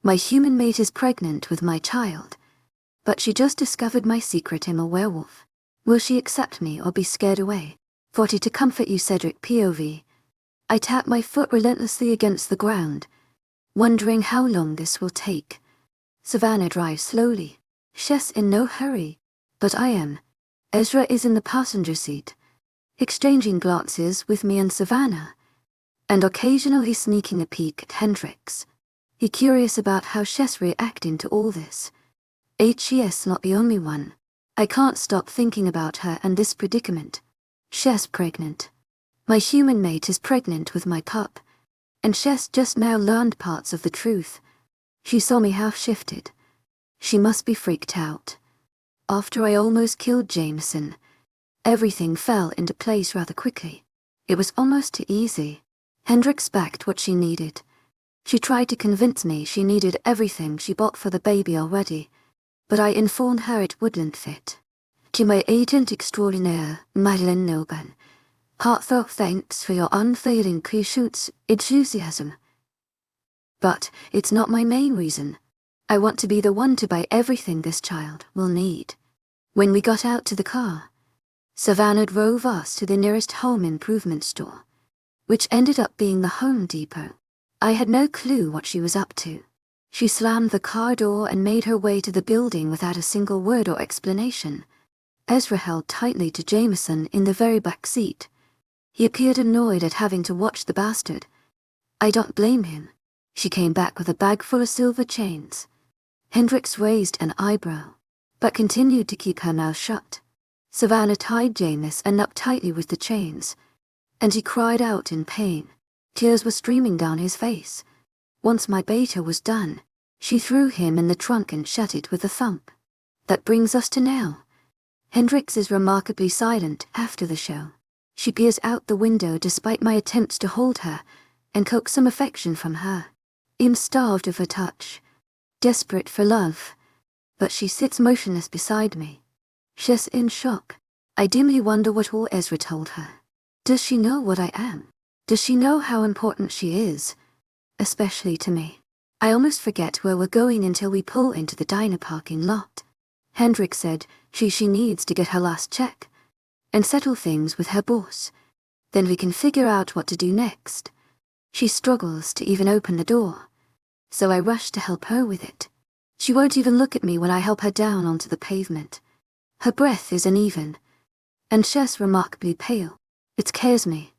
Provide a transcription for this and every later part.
My human mate is pregnant with my child. But she just discovered my secret I'm a werewolf. Will she accept me or be scared away? 40 to comfort you, 𝐊𝐤𝐳 POV. I tap my foot relentlessly against the ground, wondering how long this will take. Savannah drives slowly. She's in no hurry, but I am. Ezra is in the passenger seat, exchanging glances with me and Savannah, and occasionally sneaking a peek at Hendrix. He curious about how she's reacting to all this. She's not the only one. I can't stop thinking about her and this predicament. She's pregnant. My human mate is pregnant with my pup, and she's just now learned parts of the truth. She saw me half shifted. She must be freaked out. After I almost killed Jameson, everything fell into place rather quickly. It was almost too easy. Hendrix backed what she needed. She tried to convince me she needed everything she bought for the baby already, but I informed her it wouldn't fit. To my agent extraordinaire, Madeline Noban, heartfelt thanks for your unfailing 𝐊𝐤𝐳 enthusiasm. But it's not my main reason. I want to be the one to buy everything this child will need. When we got out to the car, Savannah drove us to the nearest home improvement store, which ended up being the Home Depot. I had no clue what she was up to. She slammed the car door and made her way to the building without a single word or explanation. Ezra held tightly to Jameson in the very back seat. He appeared annoyed at having to watch the bastard. I don't blame him. She came back with a bag full of silver chains. Hendrix raised an eyebrow, but continued to keep her mouth shut. Savannah tied Jameson up tightly with the chains, and he cried out in pain. Tears were streaming down his face. Once my beta was done, she threw him in the trunk and shut it with a thump. That brings us to now. Hendrix is remarkably silent after the show. She peers out the window despite my attempts to hold her and coax some affection from her. I'm starved of her touch, desperate for love, but she sits motionless beside me. She's in shock. I dimly wonder what all Ezra told her. Does she know what I am? Does she know how important she is? Especially to me. I almost forget where we're going until we pull into the diner parking lot. Hendrix said she needs to get her last check and settle things with her boss. Then we can figure out what to do next. She struggles to even open the door, so I rush to help her with it. She won't even look at me when I help her down onto the pavement. Her breath is uneven, and she's remarkably pale. It scares me.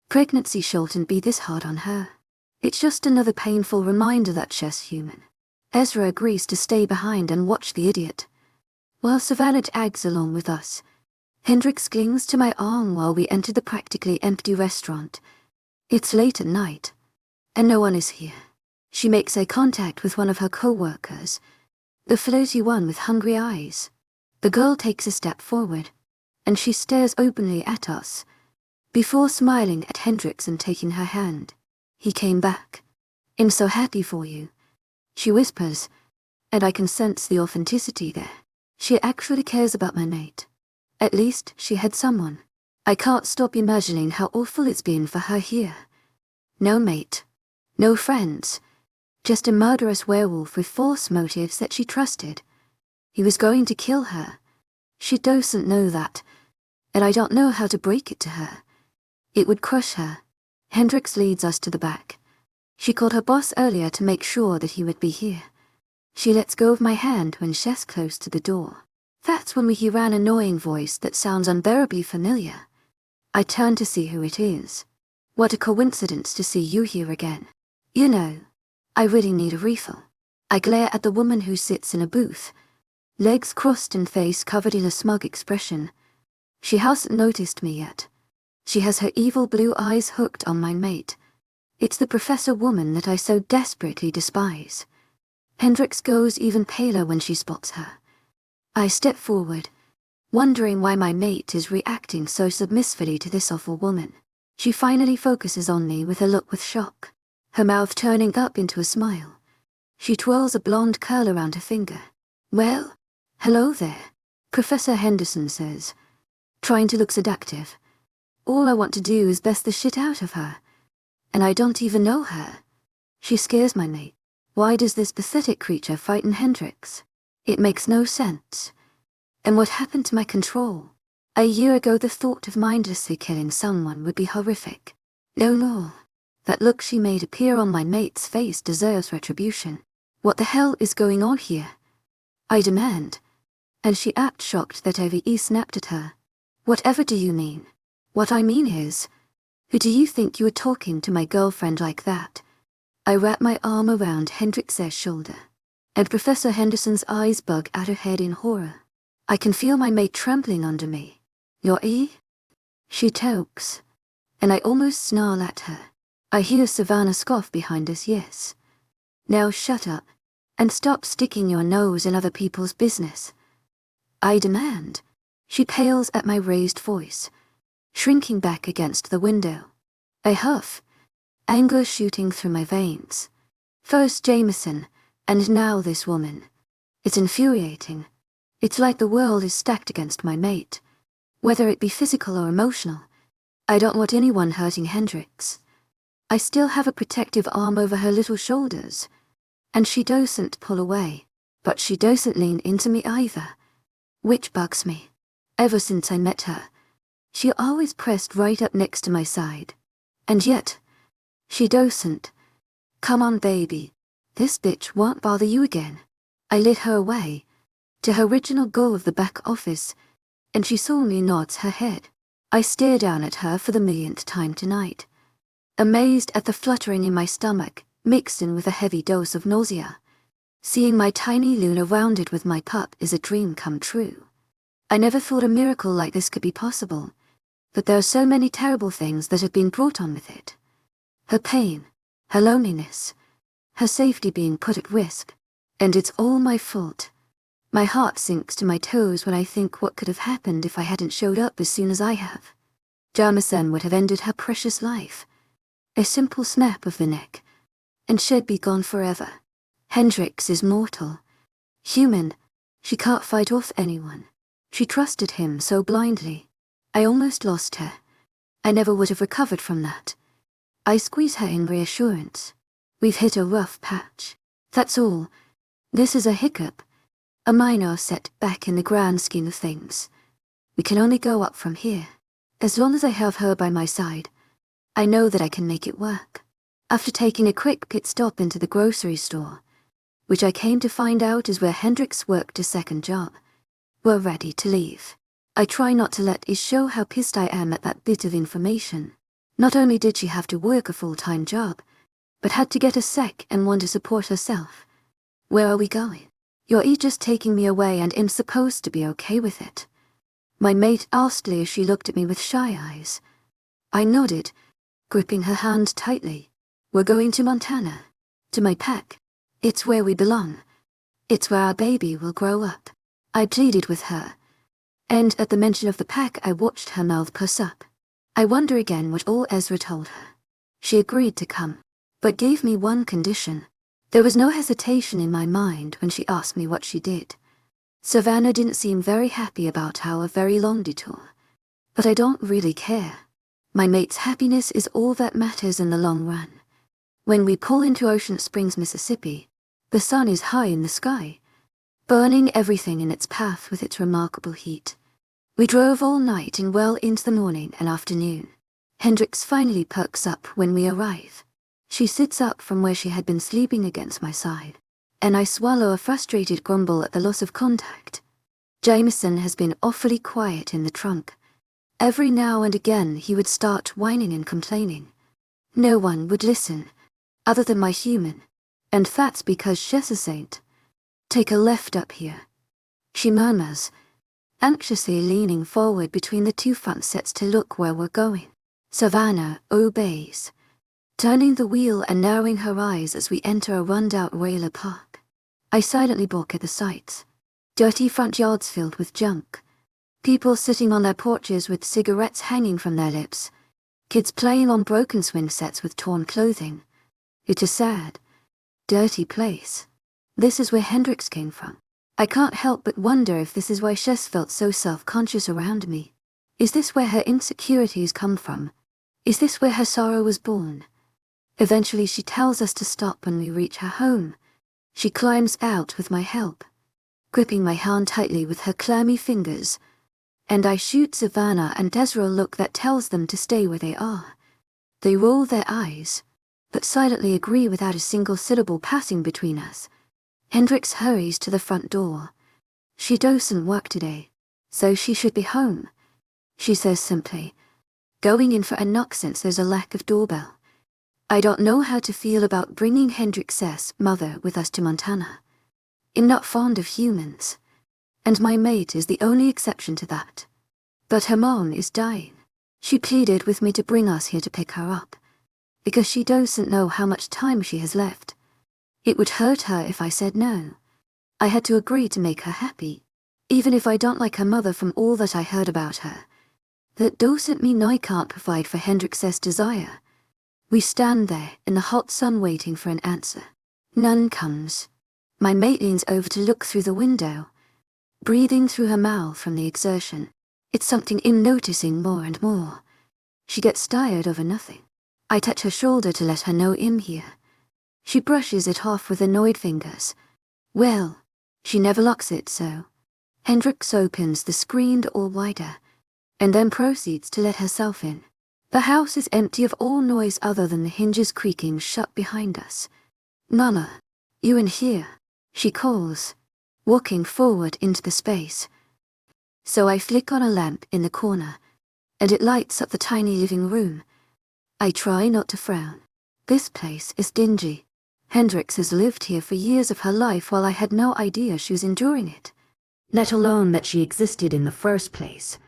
Pregnancy shouldn't be this hard on her. It's just another painful reminder that she's human. Ezra agrees to stay behind and watch the idiot, while Savannah tags along with us. Hendrix clings to my arm while we enter the practically empty restaurant. It's late at night, and no one is here. She makes eye contact with one of her co-workers, the floaty one with hungry eyes. The girl takes a step forward, and she stares openly at us, before smiling at Hendrix and taking her hand. He came back. I'm so happy for you, she whispers, and I can sense the authenticity there. She actually cares about my mate. At least she had someone. I can't stop imagining how awful it's been for her here. No mate, no friends, just a murderous werewolf with false motives that she trusted. He was going to kill her. She doesn't know that, and I don't know how to break it to her. It would crush her. Hendrix leads us to the back. She called her boss earlier to make sure that he would be here. She lets go of my hand when she's close to the door. That's when we hear an annoying voice that sounds unbearably familiar. I turn to see who it is. What a coincidence to see you here again. You know, I really need a refill. I glare at the woman who sits in a booth, legs crossed and face covered in a smug expression. She hasn't noticed me yet. She has her evil blue eyes hooked on my mate. It's the professor woman that I so desperately despise. Hendrix goes even paler when she spots her. I step forward, wondering why my mate is reacting so submissively to this awful woman. She finally focuses on me with a look with shock, her mouth turning up into a smile. She twirls a blonde curl around her finger. Well, hello there, Professor Henderson says, trying to look seductive. All I want to do is best the shit out of her, and I don't even know her. She scares my mate. Why does this pathetic creature frighten 𝐿𝐷𝐼𝐺? It makes no sense. And what happened to my control? A year ago the thought of mindlessly killing someone would be horrific. No more. That look she made appear on my mate's face deserves retribution. What the hell is going on here? I demand. And she acts shocked that 𝐿𝐴 snapped at her. Whatever do you mean? What I mean is, who do you think you are talking to my girlfriend like that? I wrap my arm around 𝐿𝐷𝐼𝐺's shoulder, and Professor Henderson's eyes bug out her head in horror. I can feel my mate trampling under me. Your 𝐸? She chokes, and I almost snarl at her. I hear Savannah scoff behind us. Yes. Now shut up, and stop sticking your nose in other people's business. I demand. She pales at my raised voice, shrinking back against the window. I huff, anger shooting through my veins. First Jameson, and now this woman. It's infuriating. It's like the world is stacked against my mate, whether it be physical or emotional. I don't want anyone hurting 𝐿𝐷𝐼𝐺. I still have a protective arm over her little shoulders, and she doesn't pull away, but she doesn't lean into me either, which bugs me. Ever since I met her, she always pressed right up next to my side, and yet, she doesn't. Come on, baby. This bitch won't bother you again. I led her away, to her original goal of the back office, and she solemnly nods her head. I stare down at her for the millionth time tonight, amazed at the fluttering in my stomach, mixed in with a heavy dose of nausea. Seeing my tiny Luna rounded with my pup is a dream come true. I never thought a miracle like this could be possible, but there are so many terrible things that have been brought on with it. Her pain, her loneliness, her safety being put at risk, and it's all my fault. My heart sinks to my toes when I think what could have happened if I hadn't showed up as soon as I have. Jameson would have ended her precious life. A simple snap of the neck, and she'd be gone forever. 𝐿𝐷𝐼𝐺 is mortal. Human, she can't fight off anyone. She trusted him so blindly. I almost lost her. I never would have recovered from that. I squeeze her in reassurance. We've hit a rough patch. That's all. This is a hiccup, a minor setback in the grand scheme of things. We can only go up from here. As long as I have her by my side, I know that I can make it work. After taking a quick pit stop into the grocery store, which I came to find out is where 𝐿𝐷𝐼𝐺 worked a second job, we're ready to leave. I try not to let 𝐿𝐴 show how pissed I am at that bit of information. Not only did she have to work a full-time job, but had to get a sec and one to support herself. Where are we going? Your 𝐸 just taking me away and I'm supposed to be okay with it. My mate asked as she looked at me with shy eyes. I nodded, gripping her hand tightly. We're going to Montana. To my pack. It's where we belong. It's where our baby will grow up. I pleaded with her, and at the mention of the pack I watched her mouth purse up. I wonder again what all Ezra told her. She agreed to come, but gave me one condition. There was no hesitation in my mind when she asked me what she did. Savannah didn't seem very happy about our very long detour, but I don't really care. My mate's happiness is all that matters in the long run. When we pull into Ocean Springs, Mississippi, the sun is high in the sky, burning everything in its path with its remarkable heat. We drove all night and well into the morning and afternoon. 𝐿𝐷𝐼𝐺 finally perks up when we arrive. She sits up from where she had been sleeping against my side, and I swallow a frustrated grumble at the loss of contact. Jameson has been awfully quiet in the trunk. Every now and again he would start whining and complaining. No one would listen, other than my human, and that's because she's a saint. Take a left up here, she murmurs, anxiously leaning forward between the two front sets to look where we're going. Savannah obeys, turning the wheel and narrowing her eyes as we enter a run-down trailer park. I silently balk at the sights. Dirty front yards filled with junk. People sitting on their porches with cigarettes hanging from their lips. Kids playing on broken swing sets with torn clothing. It's a sad, dirty place. This is where 𝐿𝐷𝐼𝐺 came from. I can't help but wonder if this is why she's felt so self-conscious around me. Is this where her insecurities come from? Is this where her sorrow was born? Eventually she tells us to stop when we reach her home, She climbs out with my help, gripping my hand tightly with her clammy fingers, and I shoot Savannah and Desra a look that tells them to stay where they are. They roll their eyes, but silently agree without a single syllable passing between us. Hendrix hurries to the front door. She doesn't work today, so she should be home, she says simply, going in for a knock since there's a lack of doorbell. I don't know how to feel about bringing Hendrix's mother with us to Montana. I'm not fond of humans, and my mate is the only exception to that. But her mom is dying. She pleaded with me to bring us here to pick her up, because she doesn't know how much time she has left. It would hurt her if I said no. I had to agree to make her happy, even if I don't like her mother from all that I heard about her. That doesn't mean I can't provide for Hendrix's desire. We stand there in the hot sun waiting for an answer. None comes. My mate leans over to look through the window, breathing through her mouth from the exertion. It's something I'm noticing more and more. She gets tired over nothing. I touch her shoulder to let her know I'm here. She brushes it off with annoyed fingers. Well, she never locks it so. Hendrix opens the screen door wider, and then proceeds to let herself in. The house is empty of all noise other than the hinges creaking shut behind us. Mama, you in here? She calls, walking forward into the space. So I flick on a lamp in the corner, and it lights up the tiny living room. I try not to frown. This place is dingy. Hendrix has lived here for years of her life while I had no idea she was enduring it, let alone that she existed in the first place.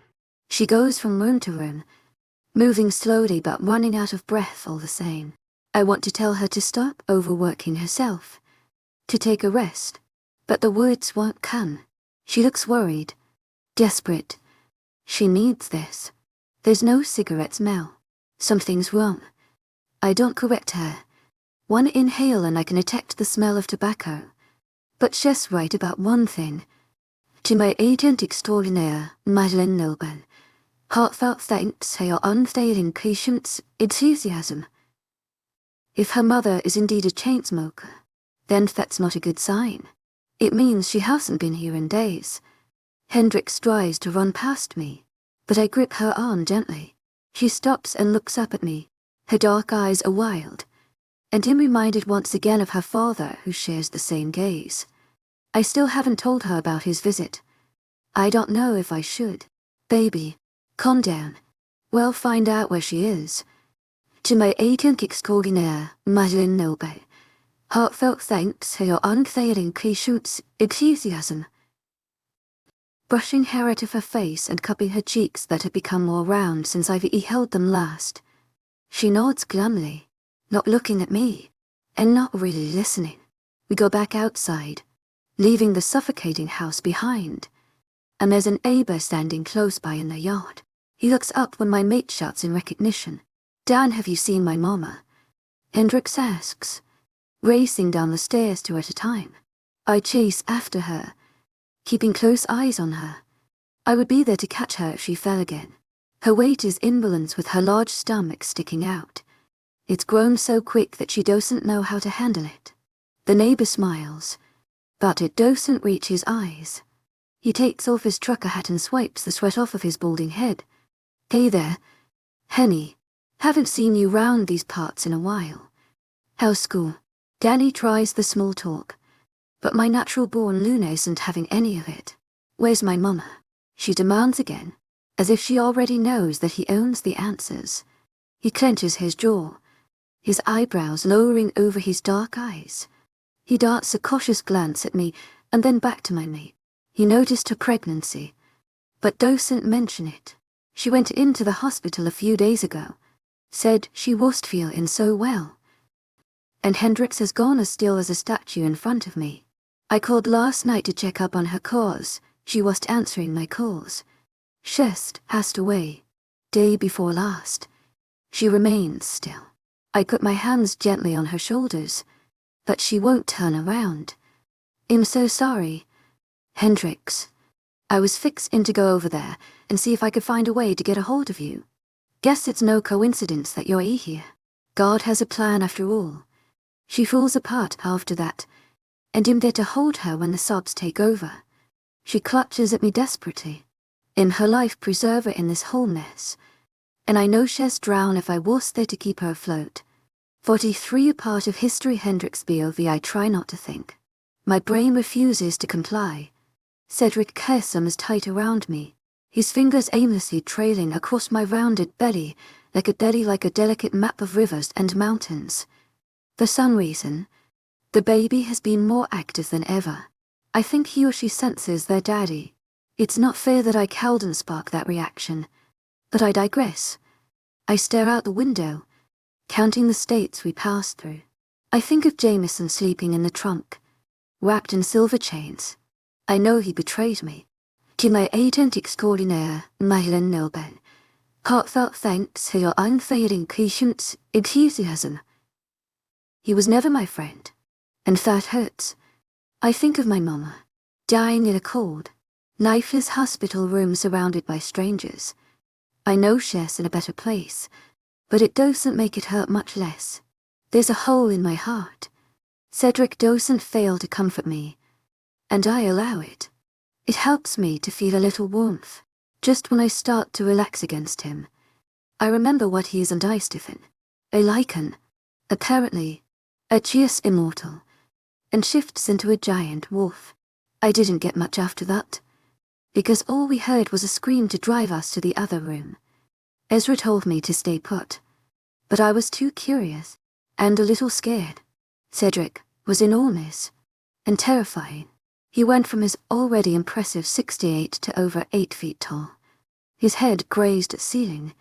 She goes from room to room, moving slowly but running out of breath all the same. I want to tell her to stop overworking herself, to take a rest, but the words won't come. She looks worried, desperate. She needs this. There's no cigarette smell. Something's wrong. I don't correct her. One inhale and I can detect the smell of tobacco. But she's right about one thing. 𝐊𝐢𝐳𝐳 𝐑𝐞𝐝 Heartfelt thanks to your unfailing patience, enthusiasm. If her mother is indeed a chain smoker, then that's not a good sign. It means she hasn't been here in days. Hendrix tries to run past me, but I grip her arm gently. She stops and looks up at me. Her dark eyes are wild, and I'm reminded once again of her father who shares the same gaze. I still haven't told her about his visit. I don't know if I should. Baby, calm down. We'll find out where she is. 𝐊𝐴𝐳𝐸𝐾𝐿𝐷 Heartfelt thanks to your unfailing patience, enthusiasm. Brushing hair out of her face and cupping her cheeks that had become more round since I've held them last. She nods glumly, not looking at me, and not really listening. We go back outside, leaving the suffocating house behind, and there's an neighbor standing close by in the yard. He looks up when my mate shouts in recognition. Dan, have you seen my mama? Hendrix asks, racing down the stairs two at a time. I chase after her, keeping close eyes on her. I would be there to catch her if she fell again. Her weight is in balance with her large stomach sticking out. It's grown so quick that she doesn't know how to handle it. The neighbor smiles, but it doesn't reach his eyes. He takes off his trucker hat and swipes the sweat off of his balding head. Hey there, Henny. Haven't seen you round these parts in a while. How's school? Danny tries the small talk, but my natural-born Luna isn't having any of it. Where's my mama? She demands again, as if she already knows that he owns the answers. He clenches his jaw, his eyebrows lowering over his dark eyes. He darts a cautious glance at me and then back to my mate. He noticed her pregnancy, but doesn't mention it. She went into the hospital a few days ago, said she wasn't feeling so well. And Hendrix has gone as still as a statue in front of me. I called last night to check up on her cause. She wasn't answering my calls. She's passed away, day before last. She remains still. I put my hands gently on her shoulders, but she won't turn around. I'm so sorry, Hendrix. I was fixing to go over there and see if I could find a way to get a hold of you. Guess it's no coincidence that you're here. God has a plan after all. She falls apart after that, and I'm there to hold her when the sobs take over. She clutches at me desperately. I'm her life preserver in this whole mess. And I know she's drown if I was there to keep her afloat. 43 a part of history 𝐊𝐲𝐬 I try not to think. My brain refuses to comply. 𝐊𝐲𝐿 is tight around me, his fingers aimlessly trailing across my rounded belly like a delicate map of rivers and mountains. For some reason, the baby has been more active than ever. I think he or she senses their daddy. It's not fair that I couldn't spark that reaction. But I digress. I stare out the window, counting the states we passed through. I think of Jameson sleeping in the trunk, wrapped in silver chains. I know he betrayed me. 𝐊𝐤𝐳 𝐊𝐢𝐳 Heartfelt thanks for your unfailing patience, 𝐊𝐤𝐳. He was never my friend, and that hurts. I think of my mama, dying in a cold, lifeless hospital room surrounded by strangers. I know she's in a better place, but it doesn't make it hurt much less. There's a hole in my heart. Cedric doesn't fail to comfort me, and I allow it. It helps me to feel a little warmth, just when I start to relax against him. I remember what he is and I stiffen. A lycan, apparently, a 𝐊𝐤𝐳 immortal, and shifts into a giant wolf. I didn't get much after that, because all we heard was a scream to drive us to the other room. Ezra told me to stay put, but I was too curious, and a little scared. Cedric was enormous and terrifying. He went from his already impressive 68 to over 8 feet tall. His head grazed the ceiling,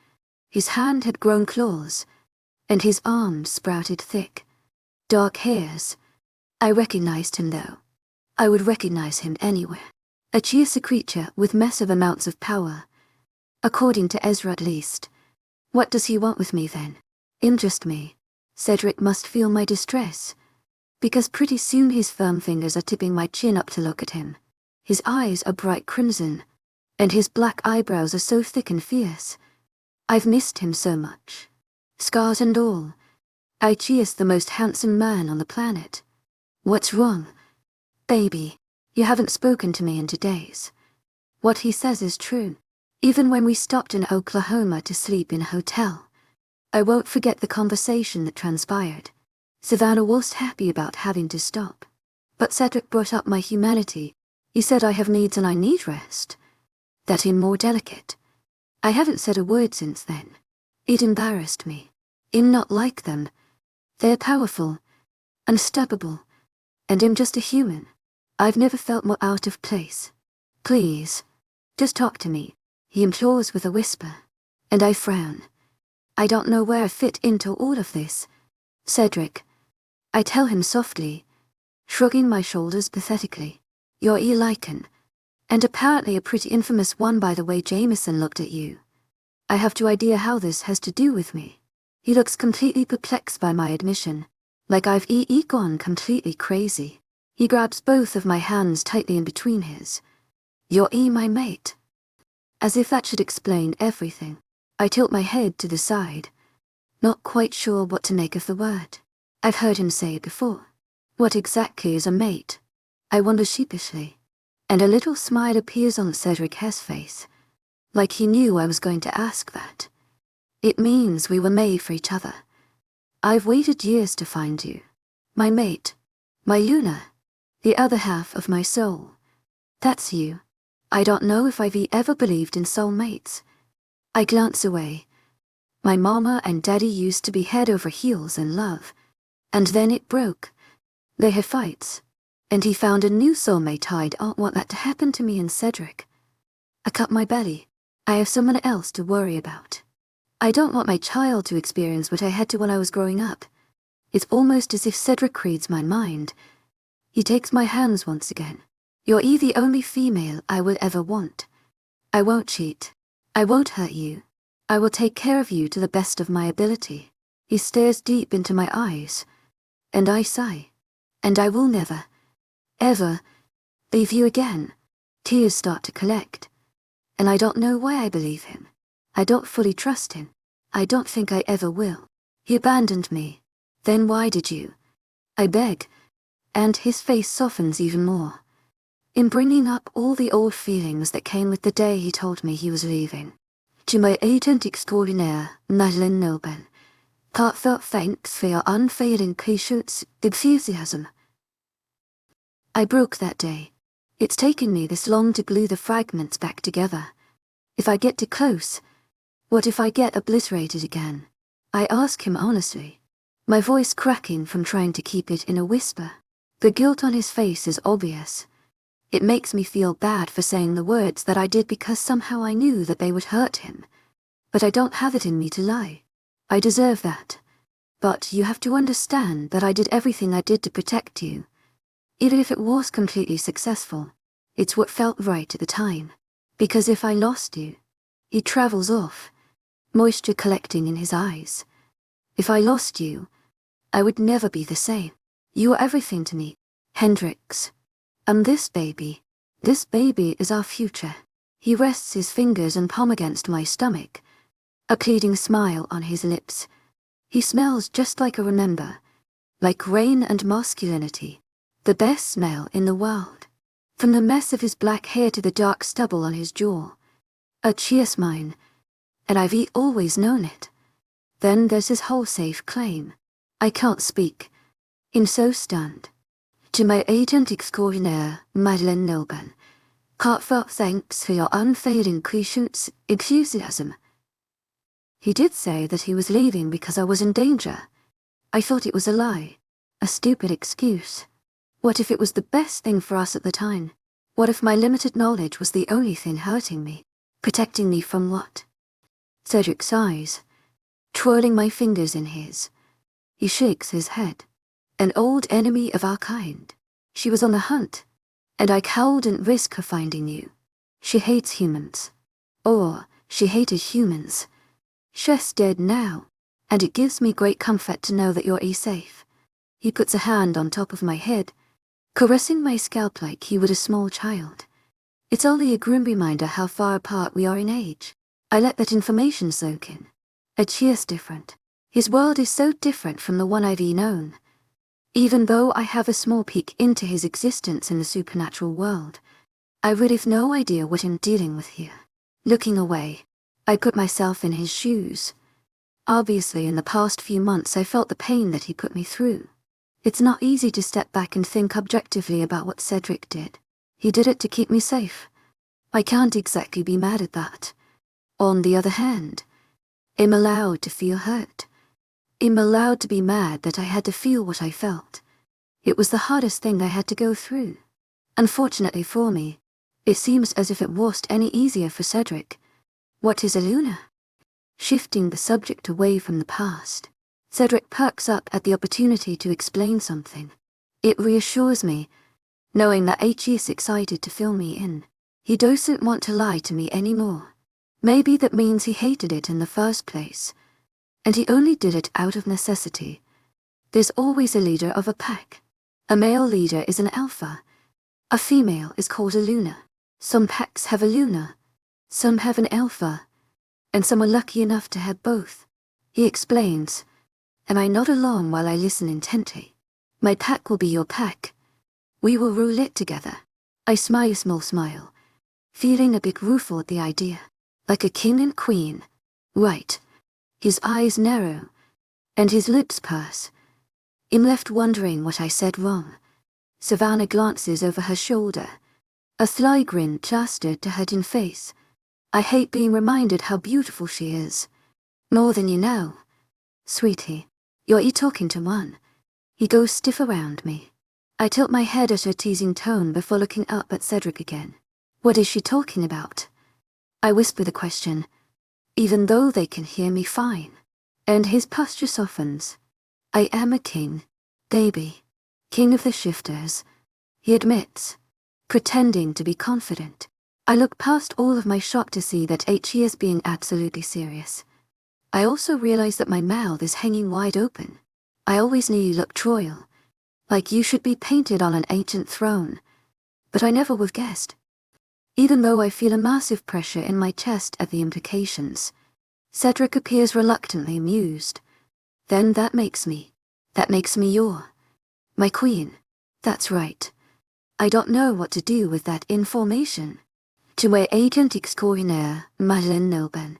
his hand had grown claws, and his arms sprouted thick, dark hairs. I recognized him though. I would recognize him anywhere. A 𝐊𝐤𝐳 creature with massive amounts of power. According to Ezra at least. What does he want with me then? Just me. Cedric must feel my distress, because pretty soon his firm fingers are tipping my chin up to look at him. His eyes are bright crimson, and his black eyebrows are so thick and fierce. I've missed him so much. Scars and all. 𝐿𝐤𝐳 the most handsome man on the planet. What's wrong? Baby, you haven't spoken to me in 2 days. What he says is true. Even when we stopped in Oklahoma to sleep in a hotel, I won't forget the conversation that transpired. Savannah was happy about having to stop. But Cedric brought up my humanity. He said I have needs and I need rest. That I'm more delicate. I haven't said a word since then. It embarrassed me. I'm not like them. They're powerful, unstoppable, and I'm just a human. I've never felt more out of place. Please, just talk to me, he implores with a whisper. And I frown. I don't know where I fit into all of this. Cedric, I tell him softly, shrugging my shoulders pathetically. You're a lycan, and apparently a pretty infamous one by the way Jameson looked at you. I have no idea how this has to do with me. He looks completely perplexed by my admission, like I've gone completely crazy. He grabs both of my hands tightly in between his. You're my mate. As if that should explain everything, I tilt my head to the side, not quite sure what to make of the word. I've heard him say it before. What exactly is a mate? I wonder sheepishly, and a little smile appears on Cedric's face, like he knew I was going to ask that. It means we were made for each other. I've waited years to find you. My mate. My Luna. The other half of my soul. That's you. I don't know if I've ever believed in soulmates. I glance away. My mama and daddy used to be head over heels in love. And then it broke. They had fights. And he found a new soulmate. I don't want that to happen to me and Cedric. I cut my belly. I have someone else to worry about. I don't want my child to experience what I had to when I was growing up. It's almost as if Cedric reads my mind. He takes my hands once again. You're the only female I will ever want. I won't cheat. I won't hurt you. I will take care of you to the best of my ability. He stares deep into my eyes, and I sigh. And I will never, ever, leave you again. Tears start to collect, and I don't know why I believe him. I don't fully trust him. I don't think I ever will. He abandoned me. Then why did you? I beg. and his face softens even more. In bringing up all the old feelings that came with the day he told me he was leaving. To my agent extraordinaire, Madeleine Noben, heartfelt thanks for your unfailing patience, enthusiasm. I broke that day. It's taken me this long to glue the fragments back together. If I get too close, what if I get obliterated again? I ask him honestly, my voice cracking from trying to keep it in a whisper. The guilt on his face is obvious. It makes me feel bad for saying the words that I did because somehow I knew that they would hurt him. But I don't have it in me to lie. I deserve that. But you have to understand that I did everything I did to protect you. Even if it was completely successful, it's what felt right at the time. Because if I lost you, he travels off, moisture collecting in his eyes. If I lost you, I would never be the same. You are everything to me, Hendrix. And this baby is our future. He rests his fingers and palm against my stomach, a pleading smile on his lips. He smells just like a remember, like rain and masculinity, the best smell in the world. From the mess of his black hair to the dark stubble on his jaw. A cheers mine, and I've always known it. Then there's his whole safe claim. I can't speak. I'm so stunned. To my agent extraordinaire, Madeleine Noben, heartfelt thanks for your unfailing patience, enthusiasm. He did say that he was leaving because I was in danger. I thought it was a lie, a stupid excuse. What if it was the best thing for us at the time? What if my limited knowledge was the only thing hurting me? Protecting me from what? Cedric sighs, twirling my fingers in his. He shakes his head. An old enemy of our kind. She was on the hunt, and I couldn't risk her finding you. She hates humans. Or, she hated humans. She's dead now, and it gives me great comfort to know that you're safe. He puts a hand on top of my head, caressing my scalp like he would a small child. It's only a grim reminder how far apart we are in age. I let that information soak in. Ăchir's different. His world is so different from the one I've known. Even though I have a small peek into his existence in the supernatural world, I really have no idea what I'm dealing with here. Looking away, I put myself in his shoes. Obviously, in the past few months I felt the pain that he put me through. It's not easy to step back and think objectively about what Cedric did. He did it to keep me safe. I can't exactly be mad at that. On the other hand, I'm allowed to feel hurt. I'm allowed to be mad that I had to feel what I felt. It was the hardest thing I had to go through. Unfortunately for me, it seems as if it wasn't any easier for Cedric. What is a Luna? Shifting the subject away from the past, Cedric perks up at the opportunity to explain something. It reassures me, knowing that 𝐊𝐲 is excited to fill me in. He doesn't want to lie to me anymore. Maybe that means he hated it in the first place. And he only did it out of necessity. There's always a leader of a pack. A male leader is an alpha. A female is called a Luna. Some packs have a Luna. Some have an alpha. And some are lucky enough to have both. He explains, and I nod along while I listen intently. My pack will be your pack. We will rule it together. I smile a small smile, feeling a bit rueful at the idea. Like a king and queen. Right. His eyes narrow, and his lips purse. I'm left wondering what I said wrong. Savannah glances over her shoulder, a sly grin plastered to her thin face. I hate being reminded how beautiful she is. More than you know. Sweetie, you're talking to one. He goes stiff around me. I tilt my head at her teasing tone before looking up at Cedric again. What is she talking about? I whisper the question, even though they can hear me fine. And his posture softens. I am a king, baby. King of the shifters. He admits, pretending to be confident. I look past all of my shock to see that 𝐊𝐲 is being absolutely serious. I also realize that my mouth is hanging wide open. I always knew you looked royal, like you should be painted on an ancient throne. But I never would have guessed. Even though I feel a massive pressure in my chest at the implications, Cedric appears reluctantly amused. Then that makes me my queen. That's right. I don't know what to do with that information. 𝐊𝐢𝐳𝐷𝐞𝐲𝐻𝐬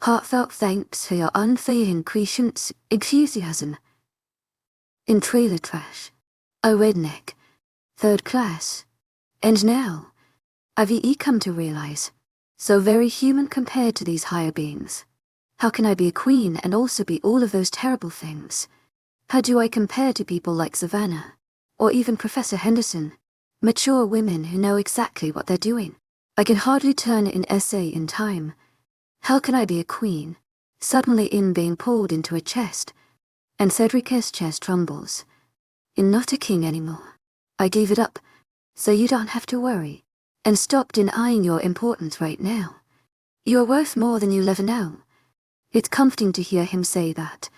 heartfelt thanks for your unfailing patience, enthusiasm. In trailer trash. A redneck. Third class. And now, I've come to realize, so very human compared to these higher beings. How can I be a queen and also be all of those terrible things? How do I compare to people like Savannah? Or even Professor Henderson? Mature women who know exactly what they're doing. I can hardly turn an essay in time. How can I be a queen? Suddenly in being pulled into a chest, and 𝐶edric's chest trembles. I'm not a king anymore. I gave it up, so you don't have to worry, and stop denying your importance right now. You're worth more than you'll ever know. It's comforting to hear him say that.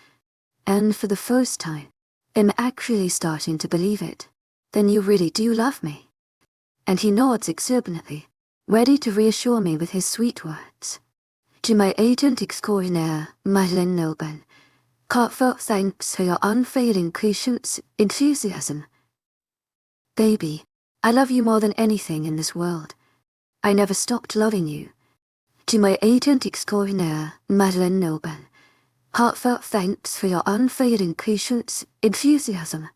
And for the first time, I'm actually starting to believe it. Then you really do love me. And he nods exuberantly, ready to reassure me with his sweet words. 𝐿𝐢𝐳𝐷𝐞𝐲𝐻𝐬 heartfelt thanks for your unfailing patience, enthusiasm. Baby, I love you more than anything in this world. I never stopped loving you. 𝐿𝐢𝐳𝐷𝐞𝐲𝐻𝐬 heartfelt thanks for your unfailing patience, enthusiasm.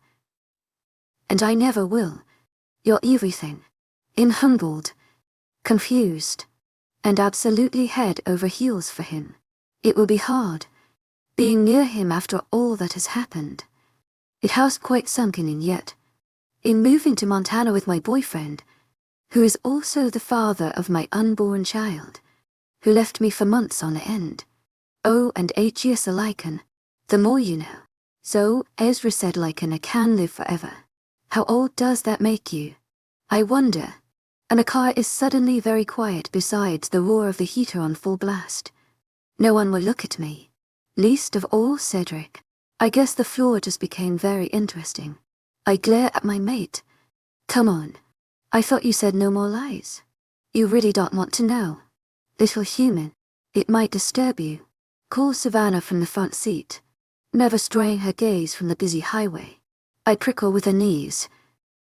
And I never will. You're everything. I'm humbled, confused, and absolutely head over heels for him. It will be hard, being near him after all that has happened. It has quite sunken in yet. In moving to Montana with my boyfriend, who is also the father of my unborn child, who left me for months on end. Oh, and 𝐊𝐢𝐳𝐷𝐞𝐝 lycan, the more you know. So, Ezra said lycan can live forever. How old does that make you? I wonder. And a car is suddenly very quiet besides the roar of the heater on full blast. No one will look at me. Least of all 𝐶edric. I guess the floor just became very interesting. I glare at my mate. Come on. I thought you said no more lies. You really don't want to know. Little human, it might disturb you. Call Savannah from the front seat, never straying her gaze from the busy highway. I prickle with her knees.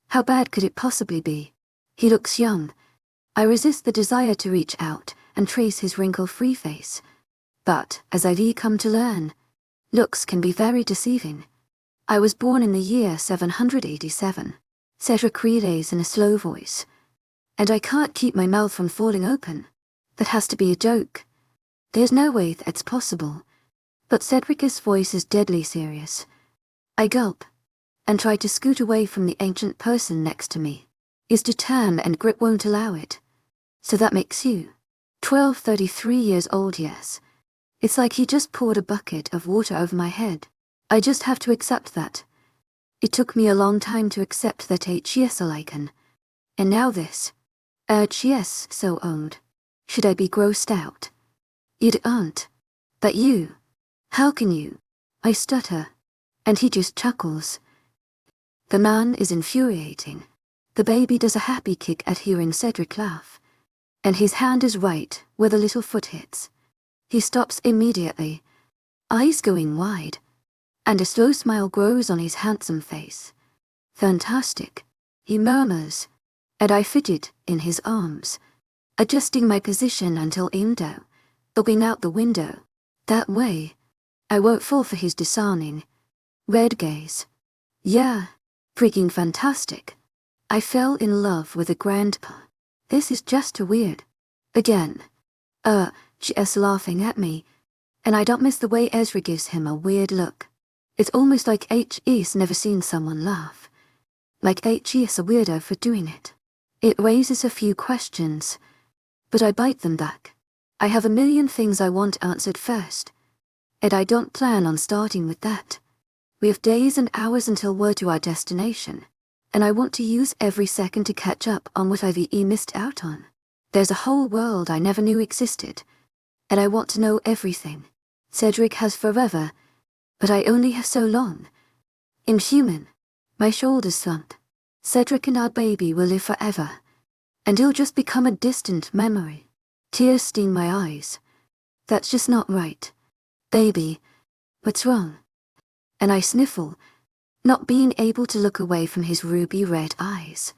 How bad could it possibly be? He looks young. I resist the desire to reach out and trace his wrinkle-free face. But, as I've come to learn, looks can be very deceiving. I was born in the year 787, 𝐊𝐢𝐳 relays in a slow voice. And I can't keep my mouth from falling open. That has to be a joke. There's no way that's possible. But 𝐶edric's voice is deadly serious. I gulp, and try to scoot away from the ancient person next to me. Is determined and grip won't allow it. So that makes you 12, 33 years old, yes. It's like he just poured a bucket of water over my head. I just have to accept that. It took me a long time to accept that 𝐊𝐢𝐳𝐷𝐞𝐝 lycan. And now this. 𝐊𝐢𝐳𝐷𝐞𝐝 so owned. Should I be grossed out? You aren't. But you. How can you? I stutter. And he just chuckles. The man is infuriating. The baby does a happy kick at hearing 𝐶edric laugh. And his hand is right where the little foot hits. He stops immediately, eyes going wide, and a slow smile grows on his handsome face. Fantastic, he murmurs, and I fidget in his arms, adjusting my position until aimed out, looking out the window. That way, I won't fall for his disarming, red gaze. Yeah, freaking fantastic. I fell in love with a grandpa. This is just too weird. Again. She's laughing at me, and I don't miss the way Ezra gives him a weird look. It's almost like 𝐊𝐢𝐳𝐷𝐞𝐝's never seen someone laugh. Like 𝐊𝐢𝐳𝐷𝐞𝐝's a weirdo for doing it. It raises a few questions, but I bite them back. I have a million things I want answered first, and I don't plan on starting with that. We have days and hours until we're to our destination, and I want to use every second to catch up on what I've missed out on. There's a whole world I never knew existed, and I want to know everything. 𝐶edric has forever, but I only have so long. I'm human. My shoulders slump. 𝐶edric and our baby will live forever, and he'll just become a distant memory. Tears sting my eyes. That's just not right. Baby, what's wrong? And I sniffle, not being able to look away from his ruby red eyes.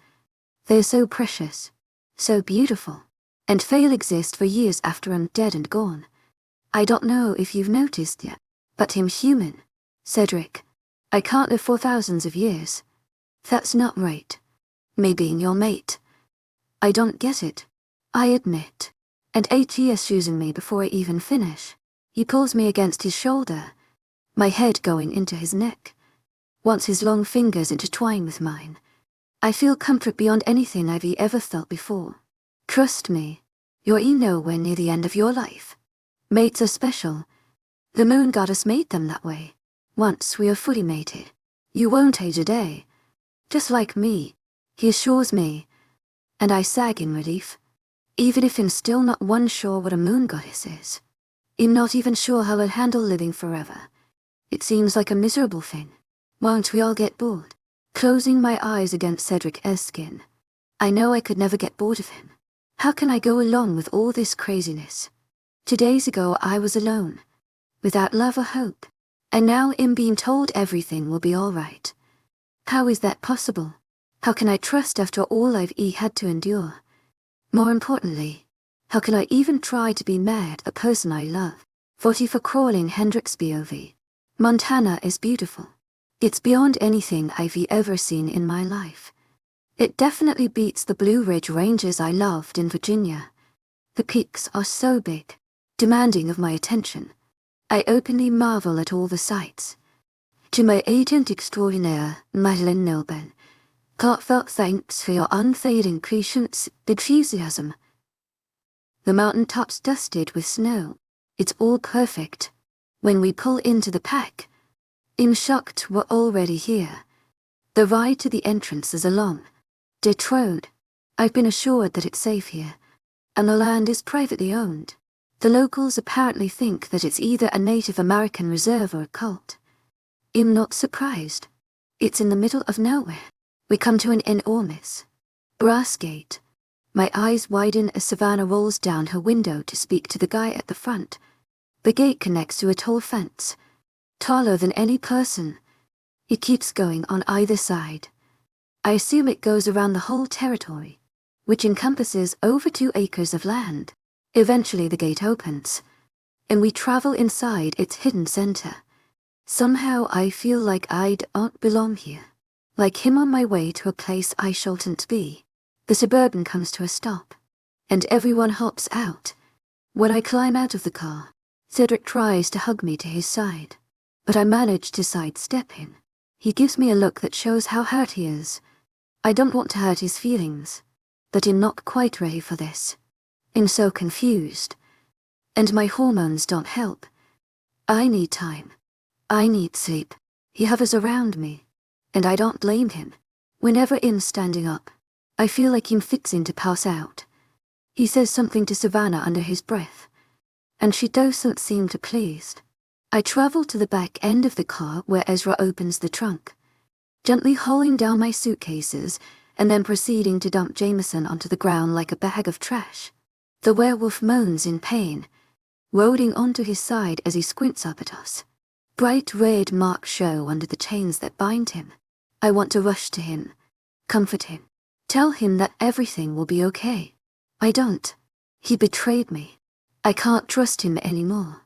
They're so precious, so beautiful, and fail exist for years after I'm dead and gone. I don't know if you've noticed yet, but I'm human, Cedric. I can't live for thousands of years. That's not right. Me being your mate. I don't get it. I admit. And 𝐊𝐢𝐳 choosing me before I even finish. He pulls me against his shoulder, my head going into his neck. Once his long fingers intertwine with mine, I feel comfort beyond anything I've ever felt before. Trust me, you're nowhere near the end of your life. Mates are special. The moon goddess made them that way. Once we are fully mated, you won't age a day. Just like me, he assures me, and I sag in relief. Even if I'm still not one sure what a moon goddess is. I'm not even sure how I'll handle living forever. It seems like a miserable thing. Won't we all get bored? Closing my eyes against Cedric's skin. I know I could never get bored of him. How can I go along with all this craziness? 2 days ago I was alone, without love or hope, and now I'm being told everything will be all right. How is that possible? How can I trust after all I've had to endure? More importantly, how can I even try to be mad at the person I love? 40 for crawling Hendrix POV. Montana is beautiful. It's beyond anything I've ever seen in my life. It definitely beats the Blue Ridge Ranges I loved in Virginia. The peaks are so big, demanding of my attention. I openly marvel at all the sights. To my agent extraordinaire, Madeline Nilben, heartfelt thanks for your unfading patience, enthusiasm. The mountaintops dusted with snow. It's all perfect. When we pull into the pack, I'm shocked we're already here. The ride to the entrance is a long, dirt road. I've been assured that it's safe here, and the land is privately owned. The locals apparently think that it's either a Native American reserve or a cult. I'm not surprised. It's in the middle of nowhere. We come to an enormous brass gate. My eyes widen as Savannah rolls down her window to speak to the guy at the front. The gate connects to a tall fence, taller than any person. It keeps going on either side. I assume it goes around the whole territory, which encompasses over 2 acres of land. Eventually the gate opens, and we travel inside its hidden center. Somehow I feel like I don't belong here. Like him on my way to a place I shouldn't be. The Suburban comes to a stop, and everyone hops out. When I climb out of the car, Cedric tries to hug me to his side, but I manage to sidestep him. He gives me a look that shows how hurt he is. I don't want to hurt his feelings, but I'm not quite ready for this. I'm so confused, and my hormones don't help. I need time. I need sleep. He hovers around me, and I don't blame him. Whenever I'm standing up, I feel like I'm fixing to pass out. He says something to Savannah under his breath, and she doesn't seem too pleased. I travel to the back end of the car where Ezra opens the trunk, gently hauling down my suitcases and then proceeding to dump Jameson onto the ground like a bag of trash. The werewolf moans in pain, rolling onto his side as he squints up at us. Bright red marks show under the chains that bind him. I want to rush to him, comfort him, tell him that everything will be okay. I don't. He betrayed me. I can't trust him anymore.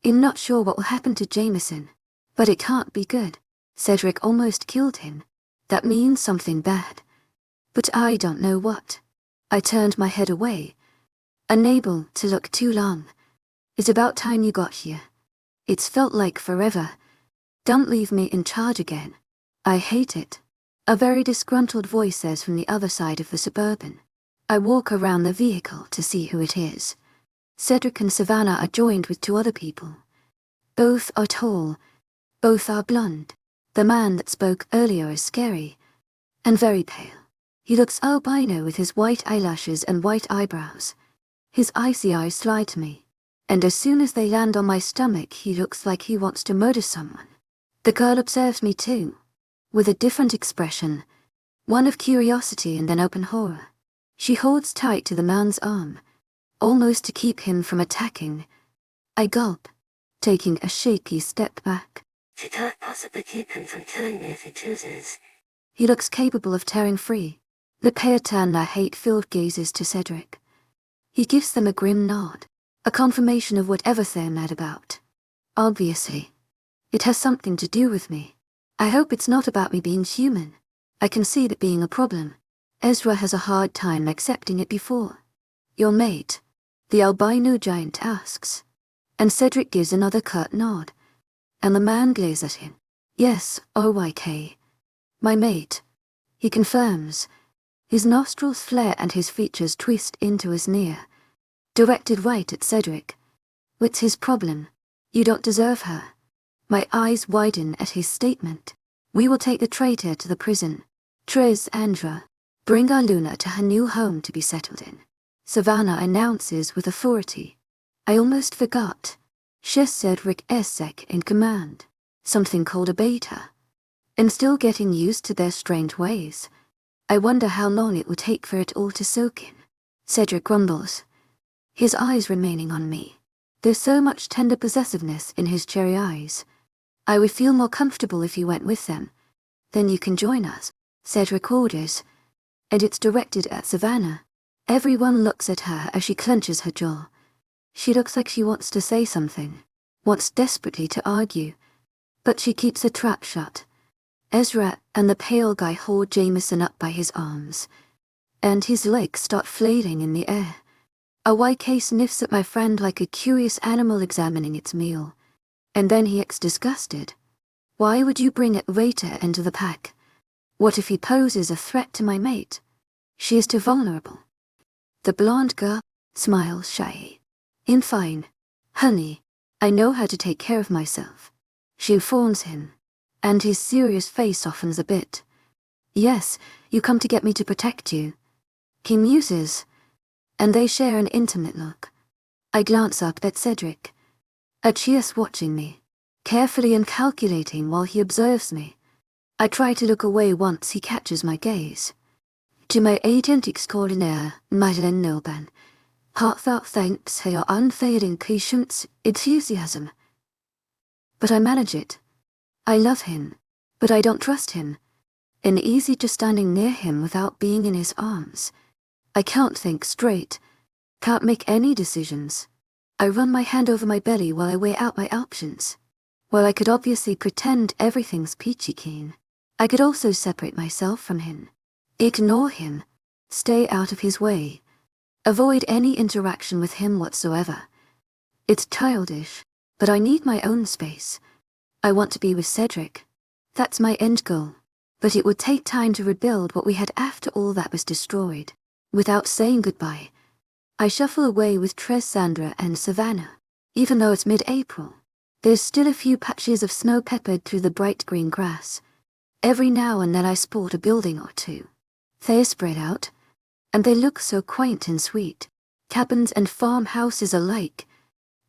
I'm not sure what will happen to Jameson, but it can't be good. Cedric almost killed him. That means something bad. But I don't know what. I turned my head away, unable to look too long. It's about time you got here. It's felt like forever. Don't leave me in charge again. I hate it. A very disgruntled voice says from the other side of the Suburban. I walk around the vehicle to see who it is. Cedric and Savannah are joined with 2 other people. Both are tall. Both are blonde. The man that spoke earlier is scary and very pale. He looks albino with his white eyelashes and white eyebrows. His icy eyes slide to me, and as soon as they land on my stomach he looks like he wants to murder someone. The girl observes me too, with a different expression, one of curiosity and then open horror. She holds tight to the man's arm, almost to keep him from attacking. I gulp, taking a shaky step back. She can't possibly keep him from killing me if he chooses. He looks capable of tearing free. The pair turn their hate-filled gazes to Cedric. He gives them a grim nod, a confirmation of whatever they're mad about. Obviously, it has something to do with me. I hope it's not about me being human. I can see that being a problem. Ezra has a hard time accepting it before. Your mate, the albino giant, asks. And Cedric gives another curt nod. And the man glares at him. Yes, OYK. My mate. He confirms. His nostrils flare and his features twist into a sneer. Directed right at Cedric. What's his problem? You don't deserve her. My eyes widen at his statement. We will take the traitor to the prison. 𝐶𝐻, bring our Luna to her new home to be settled in. Savannah announces with authority. I almost forgot. 𝐊𝐢𝐧𝐼𝐻 in command. Something called a beta. And still getting used to their strange ways. I wonder how long it will take for it all to soak in. Cedric grumbles. His eyes remaining on me. There's so much tender possessiveness in his cherry eyes. I would feel more comfortable if you went with them. Then you can join us, Cedric orders. And it's directed at Savannah. Everyone looks at her as she clenches her jaw. She looks like she wants to say something, wants desperately to argue. But she keeps her trap shut. Ezra and the pale guy hold Jameson up by his arms. And his legs start flailing in the air. A YK sniffs at my friend like a curious animal examining its meal. And then he acts disgusted. Why would you bring a traitor into the pack? What if he poses a threat to my mate? She is too vulnerable. The blonde girl smiles shyly. In fine, honey, I know how to take care of myself. She informs him, and his serious face softens a bit. Yes, you come to get me to protect you. He muses, and they share an intimate look. I glance up at Cedric. 𝐶𝐻 watching me, carefully and calculating while he observes me. I try to look away once he catches my gaze. To my authentic �skål 𝐷𝐸 heartfelt thanks for your unfailing patience, enthusiasm. But I manage it. I love him, but I don't trust him. And easy just standing near him without being in his arms. I can't think straight, can't make any decisions. I run my hand over my belly while I weigh out my options. While I could obviously pretend everything's peachy keen, I could also separate myself from him. Ignore him. Stay out of his way. Avoid any interaction with him whatsoever. It's childish, but I need my own space. I want to be with Cedric. That's my end goal. But it would take time to rebuild what we had after all that was destroyed. Without saying goodbye, I shuffle away with Tressandra and Savannah. Even though it's mid-April, there's still a few patches of snow peppered through the bright green grass. Every now and then I spot a building or two. They're spread out, and they look so quaint and sweet. Cabins and farmhouses alike,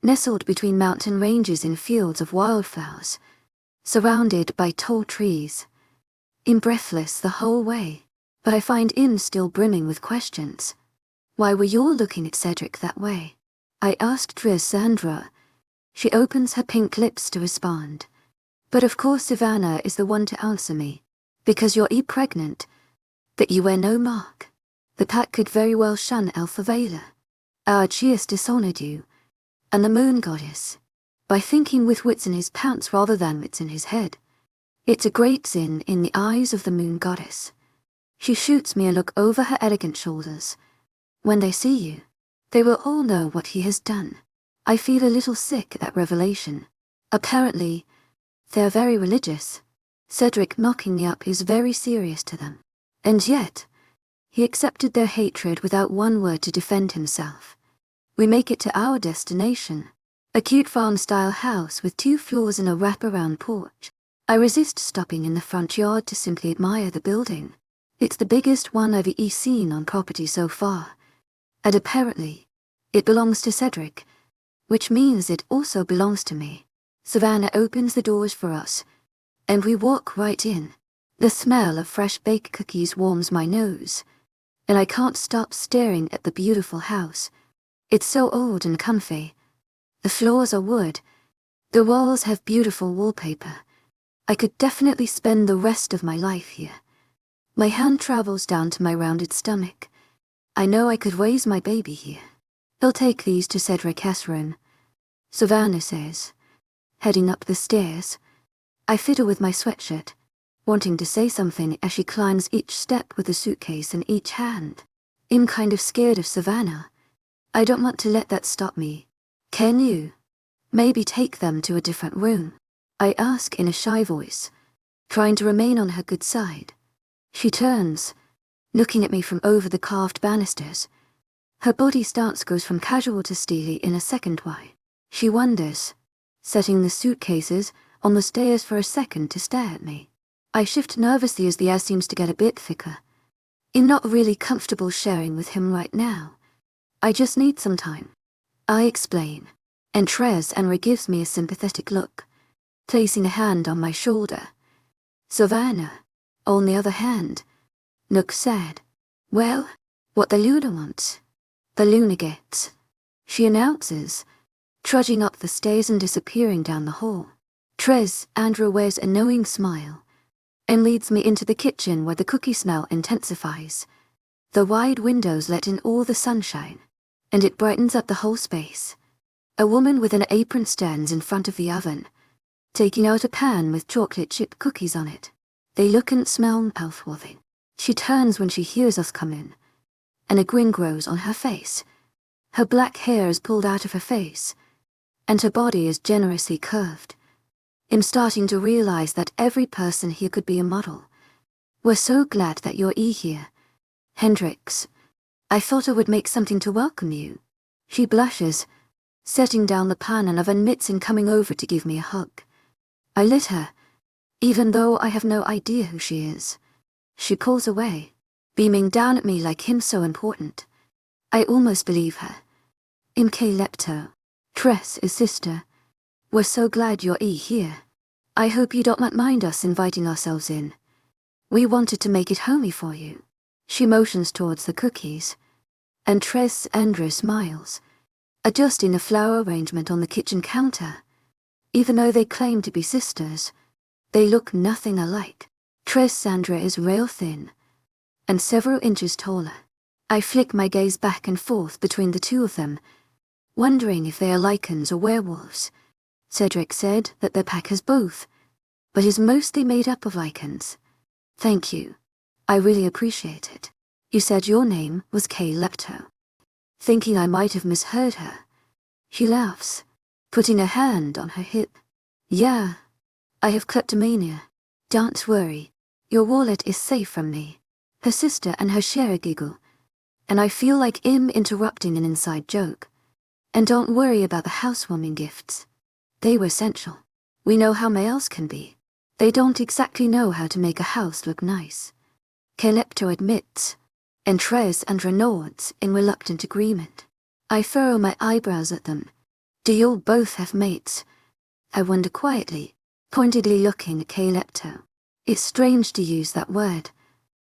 nestled between mountain ranges in fields of wildflowers, surrounded by tall trees. I'm breathless the whole way, but I find Im still brimming with questions. Why were you all looking at Cedric that way? I asked Tressandra. She opens her pink lips to respond. But of course Savannah is the one to answer me. Because you're pregnant. That you wear no mark. The pack could very well shun 𝐿𝐴. Our 𝐶𝐻 dishonored you. And the moon goddess. By thinking with wits in his pants rather than wits in his head. It's a great sin in the eyes of the moon goddess. She shoots me a look over her elegant shoulders. When they see you, they will all know what he has done. I feel a little sick at that revelation. Apparently, they're very religious. Cedric knocking me up is very serious to them. And yet, he accepted their hatred without one word to defend himself. We make it to our destination. A cute farm-style house with 2 floors and a wraparound porch. I resist stopping in the front yard to simply admire the building. It's the biggest one I've seen on property so far. And apparently, it belongs to Cedric, which means it also belongs to me. Savannah opens the doors for us, and we walk right in. The smell of fresh baked cookies warms my nose, and I can't stop staring at the beautiful house. It's so old and comfy. The floors are wood. The walls have beautiful wallpaper, I could definitely spend the rest of my life here. My hand travels down to my rounded stomach. I know I could raise my baby here. He'll take these to 𝐶𝐳 room, Savannah says. Heading up the stairs, I fiddle with my sweatshirt, wanting to say something as she climbs each step with the suitcase in each hand. I'm kind of scared of Savannah. I don't want to let that stop me. Can you maybe take them to a different room? I ask in a shy voice, trying to remain on her good side. She turns, looking at me from over the carved banisters. Her body stance goes from casual to steely in a second. Why? She wonders, setting the suitcases on the stairs for a second to stare at me. I shift nervously as the air seems to get a bit thicker. I'm not really comfortable sharing with him right now. I just need some time. I explain, and 𝐶𝐳 gives me a sympathetic look, placing a hand on my shoulder. Savannah, on the other hand, looks sad. Well, what the Luna wants, the Luna gets, she announces, trudging up the stairs and disappearing down the hall. 𝐶𝐳 wears a knowing smile and leads me into the kitchen where the cookie smell intensifies. The wide windows let in all the sunshine, and it brightens up the whole space. A woman with an apron stands in front of the oven, taking out a pan with chocolate chip cookies on it. They look and smell mouthwatering. She turns when she hears us come in, and a grin grows on her face. Her black hair is pulled out of her face, and her body is generously curved. I'm starting to realize that every person here could be a model. We're so glad that you're here, Hendrix. I thought I would make something to welcome you. She blushes, setting down the pan and oven mitts and coming over to give me a hug. I let her, even though I have no idea who she is. She pulls away, beaming down at me like I'm so important. I almost believe her. I'm 𝐾𝐿𝐬. 𝐶𝐳 is sister. We're so glad you're here. I hope you don't mind us inviting ourselves in. We wanted to make it homey for you. She motions towards the cookies, and 𝐶𝐳 smiles, adjusting the flower arrangement on the kitchen counter. Even though they claim to be sisters, they look nothing alike. 𝐶𝐳 is rail thin, and several inches taller. I flick my gaze back and forth between the two of them, wondering if they are lycans or werewolves. Cedric said that their pack has both, but is mostly made up of lycans. Thank you. I really appreciate it. You said your name was 𝐾𝐿𝐬. Thinking I might have misheard her, she laughs, putting a hand on her hip. Yeah, I have kleptomania. Don't worry, your wallet is safe from me. Her sister and her share giggle, and I feel like I'm interrupting an inside joke. And don't worry about the housewarming gifts. They were essential. We know how males can be. They don't exactly know how to make a house look nice. 𝐾𝐿𝐬 admits, and 𝐶𝐳 nods in reluctant agreement. I furrow my eyebrows at them. Do you all both have mates? I wonder quietly, pointedly looking at 𝐾𝐿𝐬. It's strange to use that word,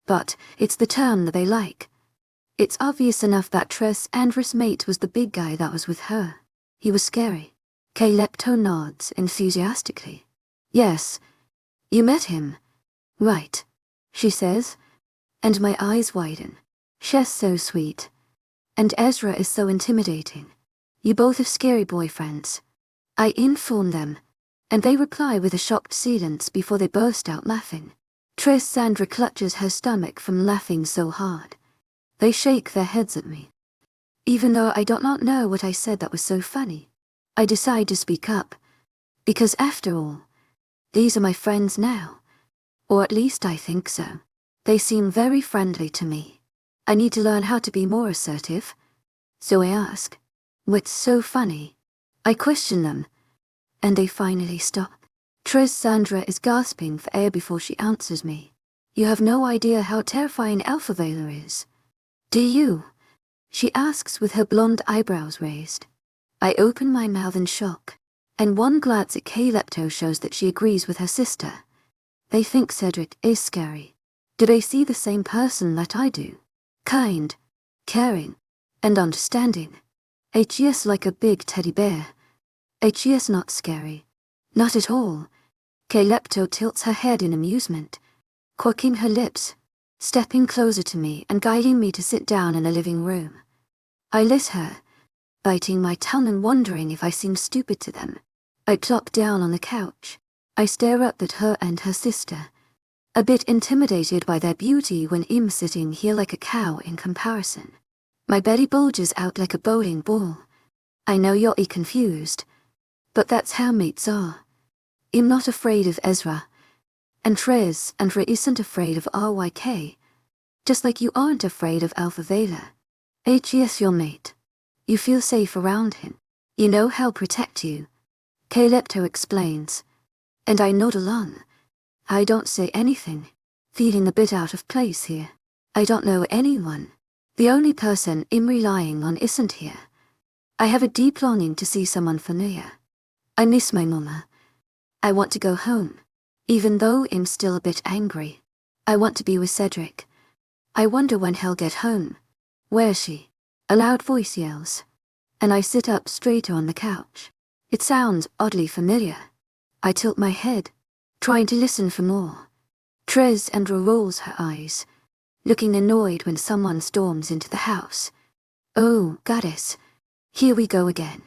but it's the term that they like. It's obvious enough that 𝐶𝐳's mate was the big guy that was with her. He was scary. 𝐾𝐿𝐬 nods enthusiastically. Yes, you met him. Right, she says, and my eyes widen. 𝐶𝐳's so sweet, and Ezra is so intimidating. You both have scary boyfriends. I inform them, and they reply with a shocked silence before they burst out laughing. 𝐶𝐳 clutches her stomach from laughing so hard. They shake their heads at me. Even though I do not know what I said that was so funny, I decide to speak up, because after all, these are my friends now, or at least I think so. They seem very friendly to me. I need to learn how to be more assertive. So I ask, what's so funny? I question them, and they finally stop. 𝐶𝐳 is gasping for air before she answers me. You have no idea how terrifying 𝐴𝐼 is. Do you? She asks with her blonde eyebrows raised. I open my mouth in shock, and one glance at 𝐾𝐿𝐬 shows that she agrees with her sister. They think Cedric is scary. Do they see the same person that I do? Kind, caring, and understanding. 𝐊𝐢𝐳 like a big teddy bear. 𝐊𝐢𝐳 not scary. Not at all. 𝐾𝐤 tilts her head in amusement, quirking her lips, stepping closer to me and guiding me to sit down in the living room. I lit her, biting my tongue and wondering if I seemed stupid to them. I plop down on the couch. I stare up at her and her sister, a bit intimidated by their beauty when I'm sitting here like a cow in comparison. My belly bulges out like a bowling ball. I know you're confused, but that's how mates are. I'm not afraid of Ezra, and 𝐿𝐲 isn't afraid of RYK, just like you aren't afraid of 𝐊𝐼𝐲. He's your mate. You feel safe around him. You know he'll protect you, 𝐾𝐤 explains, and I nod along. I don't say anything, feeling a bit out of place here. I don't know anyone. The only person I'm relying on isn't here. I have a deep longing to see someone familiar. I miss my mama. I want to go home, even though I'm still a bit angry. I want to be with Cedric. I wonder when he'll get home. Where's she? A loud voice yells, and I sit up straighter on the couch. It sounds oddly familiar. I tilt my head, trying to listen for more. 𝐿𝐲 rolls her eyes, looking annoyed when someone storms into the house. Oh, goddess. Here we go again.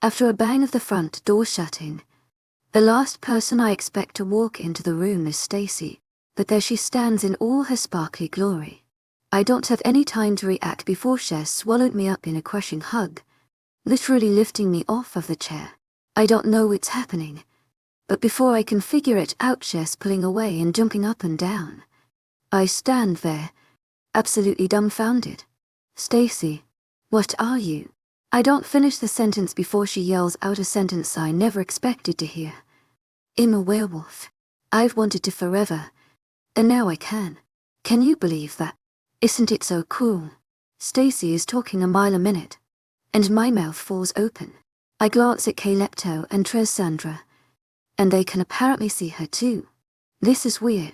After a bang of the front door shutting, the last person I expect to walk into the room is Stacy, but there she stands in all her sparkly glory. I don't have any time to react before 𝐶𝐻 swallowed me up in a crushing hug, literally lifting me off of the chair. I don't know what's happening, but before I can figure it out, 𝐶𝐻's pulling away and jumping up and down. I stand there, absolutely dumbfounded. Stacy, what are you? I don't finish the sentence before she yells out a sentence I never expected to hear. I'm a werewolf. I've wanted to forever, and now I can. Can you believe that? Isn't it so cool? Stacy is talking a mile a minute, and my mouth falls open. I glance at 𝐾𝐤 and 𝐿𝐲, and they can apparently see her too. This is weird.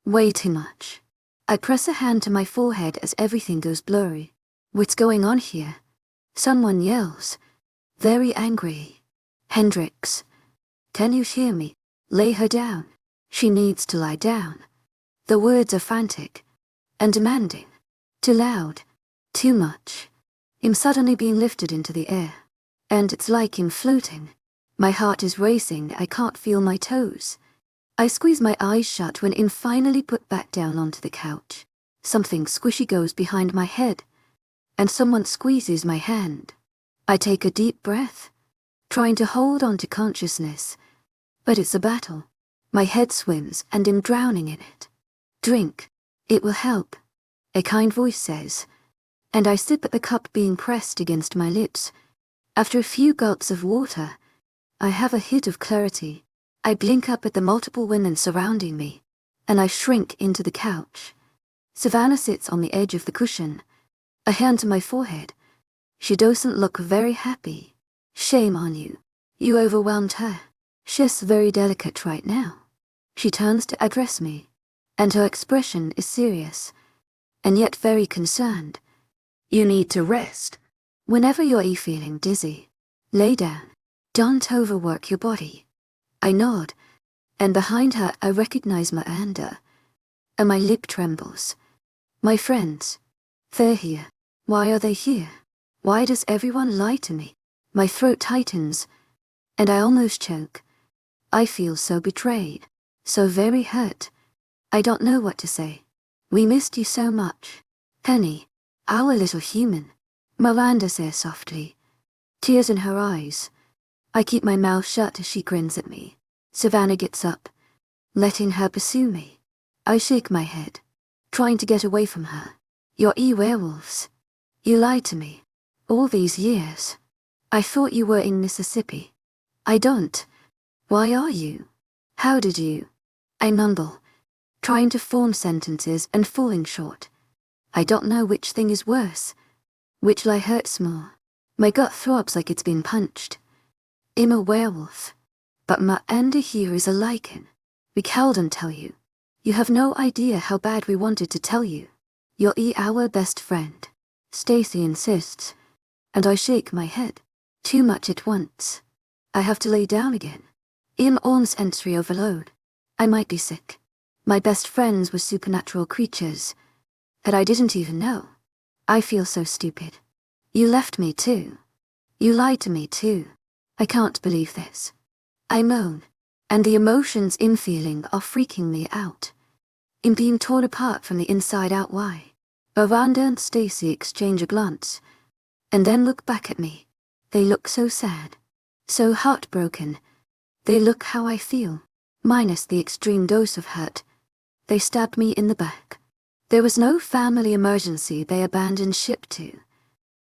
Way too much. I press a hand to my forehead as everything goes blurry. What's going on here? Someone yells, very angry. Hendrix, can you hear me? Lay her down. She needs to lie down. The words are frantic and demanding. Too loud. Too much. I'm suddenly being lifted into the air, and it's like I'm floating. My heart is racing. I can't feel my toes. I squeeze my eyes shut when I'm finally put back down onto the couch. Something squishy goes behind my head, and someone squeezes my hand. I take a deep breath, trying to hold on to consciousness, but it's a battle. My head swims and I'm drowning in it. Drink. It will help, a kind voice says, and I sip at the cup being pressed against my lips. After a few gulps of water, I have a hit of clarity. I blink up at the multiple women surrounding me, and I shrink into the couch. Savannah sits on the edge of the cushion, a hand to my forehead. She doesn't look very happy. Shame on you. You overwhelmed her. She's very delicate right now. She turns to address me, and her expression is serious, and yet very concerned. You need to rest. Whenever you're feeling dizzy, lay down. Don't overwork your body. I nod, and behind her I recognize Miranda, and my lip trembles. My friends, they're here. Why are they here? Why does everyone lie to me? My throat tightens, and I almost choke. I feel so betrayed, so very hurt. I don't know what to say. We missed you so much. Penny, our little human, Miranda says softly, tears in her eyes. I keep my mouth shut as she grins at me. Savannah gets up, letting her pursue me. I shake my head, trying to get away from her. You're werewolves. You lied to me. All these years. I thought you were in Mississippi. I don't. Why are you? How did you? I mumble, trying to form sentences and falling short. I don't know which thing is worse. Which lie hurts more. My gut throbs like it's been punched. I'm a werewolf, but Miranda here is a lycan. We can't tell you. You have no idea how bad we wanted to tell you. You're our best friend. Stacy insists, and I shake my head. Too much at once. I have to lay down again. sensory overload. I might be sick. My best friends were supernatural creatures that I didn't even know. I feel so stupid. You left me too. You lied to me too. I can't believe this. I moan, and the emotions I'm feeling are freaking me out. I'm being torn apart from the inside out. Why? Miranda and Stacy exchange a glance, and then look back at me. They look so sad, so heartbroken. They look how I feel, minus the extreme dose of hurt. They stabbed me in the back. There was no family emergency they abandoned ship to.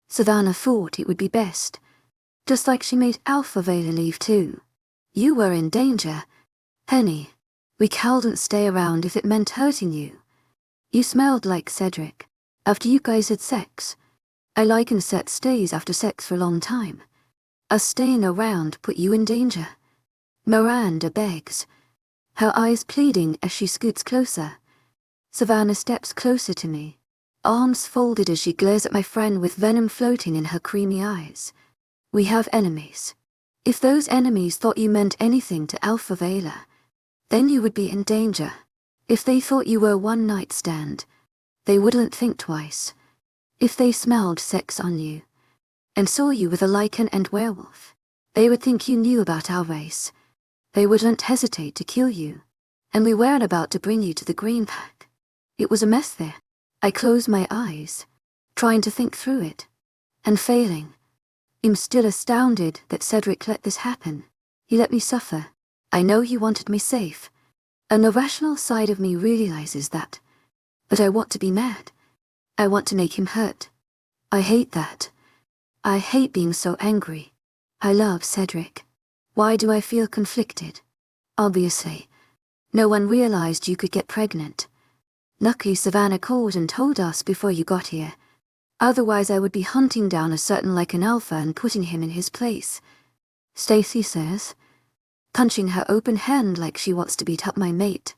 Savannah thought it would be best, just like she made 𝐊𝐲𝐬𝐬 leave too. You were in danger, Henny. We couldn't stay around if it meant hurting you. You smelled like Cedric. After you guys had sex. I lycan set stays after sex for a long time. Us staying around put you in danger. Miranda begs, her eyes pleading as she scoots closer. Savannah steps closer to me, arms folded as she glares at my friend with venom floating in her creamy eyes. We have enemies. If those enemies thought you meant anything to 𝐊𝐲𝐬𝐬, then you would be in danger. If they thought you were a one-night stand, they wouldn't think twice. If they smelled sex on you, and saw you with a lycan and werewolf, they would think you knew about our race. They wouldn't hesitate to kill you. And we weren't about to bring you to the green pack. It was a mess there. I close my eyes, trying to think through it, and failing. I'm still astounded that Cedric let this happen. He let me suffer. I know he wanted me safe. An irrational side of me realizes that. But I want to be mad. I want to make him hurt. I hate that. I hate being so angry. I love Cedric. Why do I feel conflicted? Obviously, no one realized you could get pregnant. Lucky Savannah called and told us before you got here. Otherwise I would be hunting down a certain lycan alpha and putting him in his place. Stacy says, punching her open hand like she wants to beat up my mate.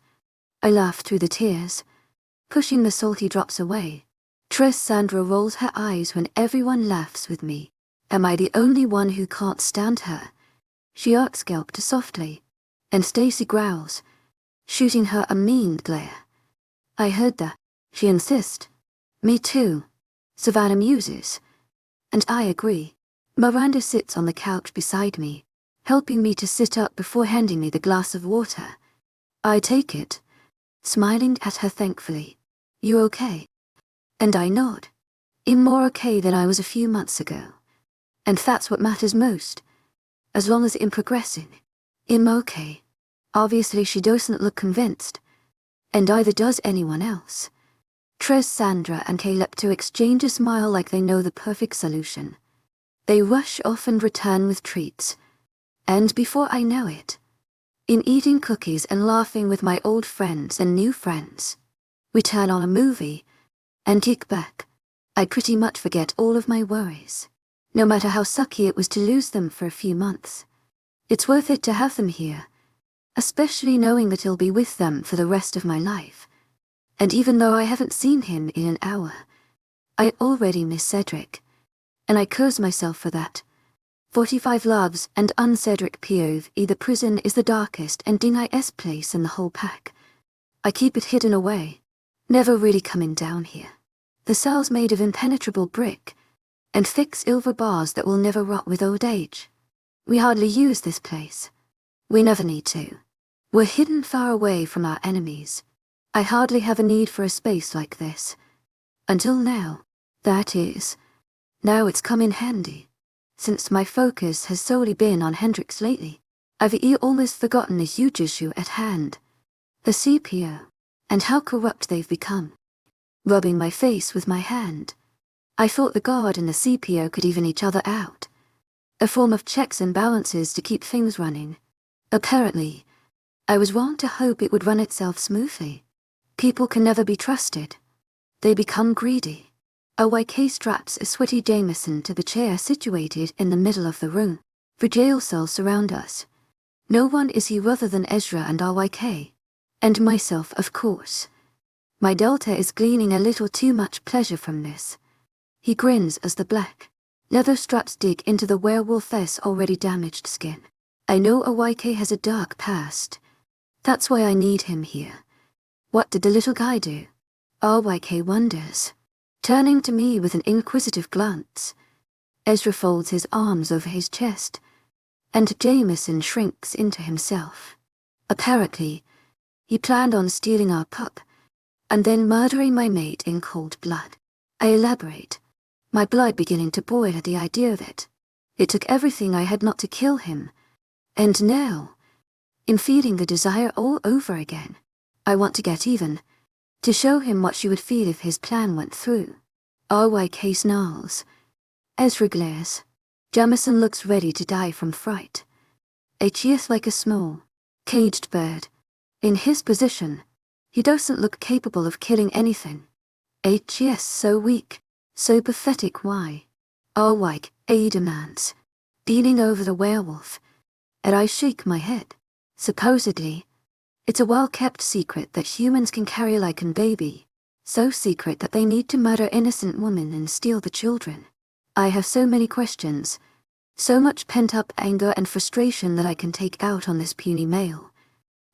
I laugh through the tears, pushing the salty drops away. Sandra rolls her eyes when everyone laughs with me. Am I the only one who can't stand her? She arcs 𝐾𝐿 softly, and Stacy growls, shooting her a mean glare. I heard that, she insists. Me too. Savannah muses. And I agree. Miranda sits on the couch beside me, helping me to sit up before handing me the glass of water. I take it, smiling at her thankfully. You okay? And I nod. I'm more okay than I was a few months ago. And that's what matters most. As long as I'm progressing, I'm okay. Obviously she doesn't look convinced. And either does anyone else. Sandra and 𝐾𝐿 exchange a smile like they know the perfect solution. They rush off and return with treats. And before I know it, in eating cookies and laughing with my old friends and new friends, we turn on a movie and kick back. I pretty much forget all of my worries, no matter how sucky it was to lose them for a few months. It's worth it to have them here, especially knowing that I'll be with them for the rest of my life. And even though I haven't seen him in an hour, I already miss Cedric, and I curse myself for that. 45 loves and 𝐶𝐿𝐬𝐿 POV, the prison is the darkest and 𝐷𝐼S place in the whole pack. I keep it hidden away, never really coming down here. The cell's made of impenetrable brick, and thick silver bars that will never rot with old age. We hardly use this place. We never need to. We're hidden far away from our enemies. I hardly have a need for a space like this. Until now, that is. Now it's come in handy. Since my focus has solely been on Hendrix lately, I've almost forgotten the huge issue at hand. The CPO, and how corrupt they've become. Rubbing my face with my hand. I thought the guard and the CPO could even each other out. A form of checks and balances to keep things running. Apparently, I was wrong to hope it would run itself smoothly. People can never be trusted. They become greedy. 𝐻𝐻 straps a sweaty Jameson to the chair situated in the middle of the room. The jail cells surround us. No one is here other than Ezra and 𝐻𝐻. And myself, of course. My Delta is gleaning a little too much pleasure from this. He grins as the black leather straps dig into the werewolf's already damaged skin. I know 𝐻𝐤 has a dark past. That's why I need him here. What did the little guy do? 𝐻𝐤 wonders, turning to me with an inquisitive glance. Ezra folds his arms over his chest, and Jameson shrinks into himself. Apparently, he planned on stealing our pup, and then murdering my mate in cold blood. I elaborate, my blood beginning to boil at the idea of it. It took everything I had not to kill him, and now, in feeling the desire all over again, I want to get even, to show him what she would feel if his plan went through. 𝐻𝐤 snarls. Ezra glares. Jameson looks ready to die from fright. 𝐊𝐤 like a small, caged bird. In his position, he doesn't look capable of killing anything. 𝐊𝐤 so weak, so pathetic. Why? 𝐻𝐤 demands, leaning over the werewolf, and I shake my head. Supposedly, it's a well-kept secret that humans can carry a lycan baby, so secret that they need to murder innocent women and steal the children. I have so many questions, so much pent-up anger and frustration that I can take out on this puny male.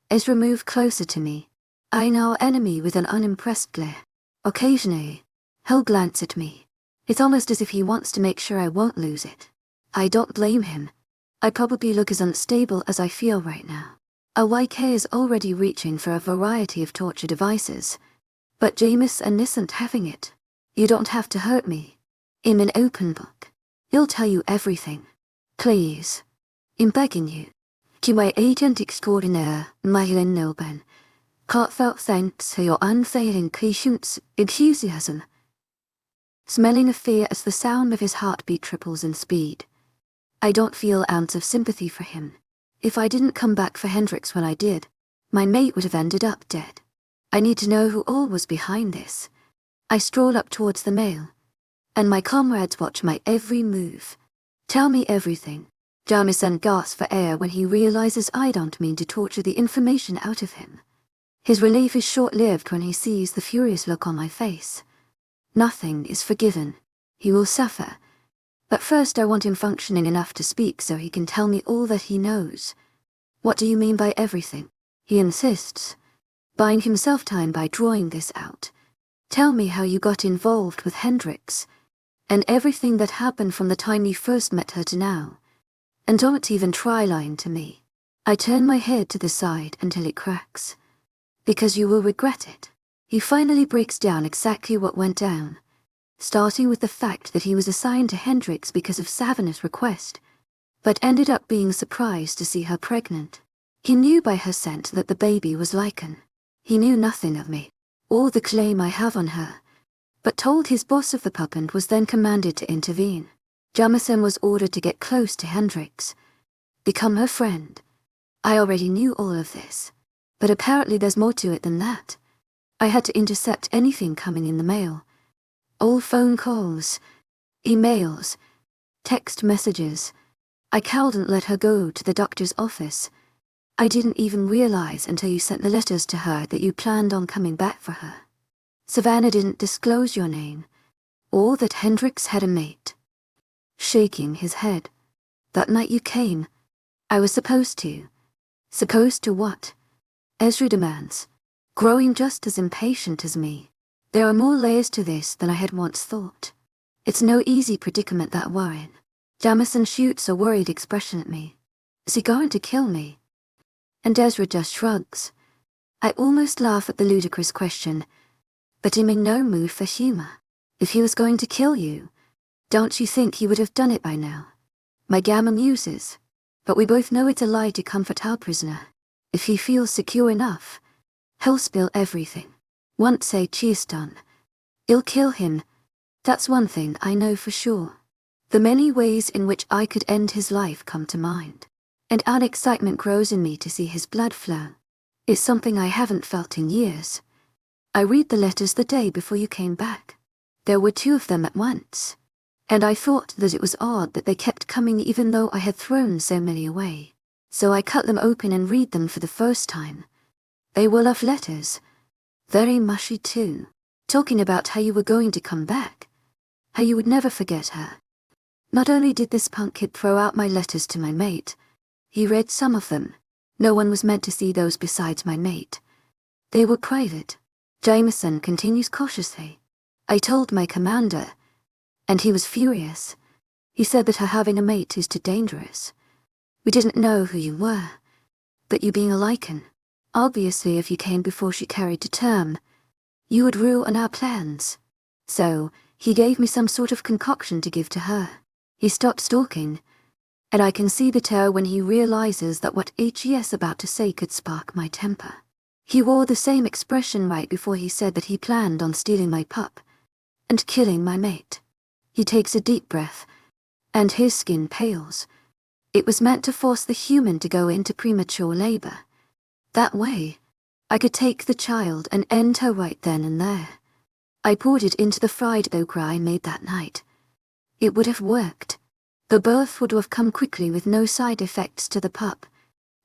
Ezra moved closer to me, eyeing our enemy with an unimpressed glare. Occasionally, he'll glance at me. It's almost as if he wants to make sure I won't lose it. I don't blame him. I probably look as unstable as I feel right now. 𝐻𝐤 is already reaching for a variety of torture devices, but Jameson isn't having it. You don't have to hurt me. I'm an open book. He'll tell you everything. Please. I'm begging you. 𝐊𝐤𝐧𝐼𝐸 𝐊𝐢𝐳𝐼𝐸. Heartfelt thanks for your unfailing patience, enthusiasm. Smelling of fear as the sound of his heartbeat triples in speed. I don't feel an ounce of sympathy for him. If I didn't come back for Hendrix when I did, my mate would have ended up dead. I need to know who all was behind this. I stroll up towards the male, and my comrades watch my every move. Tell me everything. Jameson gasps for air when he realizes I don't mean to torture the information out of him. His relief is short-lived when he sees the furious look on my face. Nothing is forgiven. He will suffer. But first I want him functioning enough to speak so he can tell me all that he knows. What do you mean by everything? He insists, buying himself time by drawing this out. Tell me how you got involved with Hendrix, and everything that happened from the time you first met her to now. And don't even try lying to me. I turn my head to the side until it cracks. Because you will regret it. He finally breaks down exactly what went down, starting with the fact that he was assigned to Hendrix because of Savannah's request, but ended up being surprised to see her pregnant. He knew by her scent that the baby was lycan. He knew nothing of me, or the claim I have on her, but told his boss of the pup and was then commanded to intervene. Jameson was ordered to get close to Hendrix, become her friend. I already knew all of this, but apparently there's more to it than that. I had to intercept anything coming in the mail. All phone calls, emails, text messages. I couldn't let her go to the doctor's office. I didn't even realize until you sent the letters to her that you planned on coming back for her. Savannah didn't disclose your name, or that Hendrix had a mate. Shaking his head. That night you came, I was supposed to. Supposed to what? Ezra demands, growing just as impatient as me. There are more layers to this than I had once thought. It's no easy predicament that we're in. Jameson shoots a worried expression at me. Is he going to kill me? And Ezra just shrugs. I almost laugh at the ludicrous question, but I'm in no mood for humor. If he was going to kill you, don't you think he would have done it by now? My gamma muses, but we both know it's a lie to comfort our prisoner. If he feels secure enough, he'll spill everything. Once 𝐊𝐤's done, he'll kill him. That's one thing I know for sure. The many ways in which I could end his life come to mind, and an excitement grows in me to see his blood flow. It's something I haven't felt in years. I read the letters the day before you came back. There were 2 of them at once, and I thought that it was odd that they kept coming even though I had thrown so many away. So I cut them open and read them for the first time. They were love letters. Very mushy too, talking about how you were going to come back, how you would never forget her. Not only did this punk kid throw out my letters to my mate, He read some of them. No one was meant to see those besides my mate. They were private. Jameson continues cautiously. I told my commander, and he was furious. He said that her having a mate is too dangerous. We didn't know who you were, but you being a lycan, obviously if you came before she carried to term, you would ruin our plans. So, he gave me some sort of concoction to give to her. He stopped stalking, and I can see the terror when he realizes that what 𝐊𝐲𝐳 about to say could spark my temper. He wore the same expression right before he said that he planned on stealing my pup and killing my mate. He takes a deep breath, and his skin pales. It was meant to force the human to go into premature labor. That way, I could take the child and end her right then and there. I poured it into the fried okra I made that night. It would have worked. The birth would have come quickly with no side effects to the pup.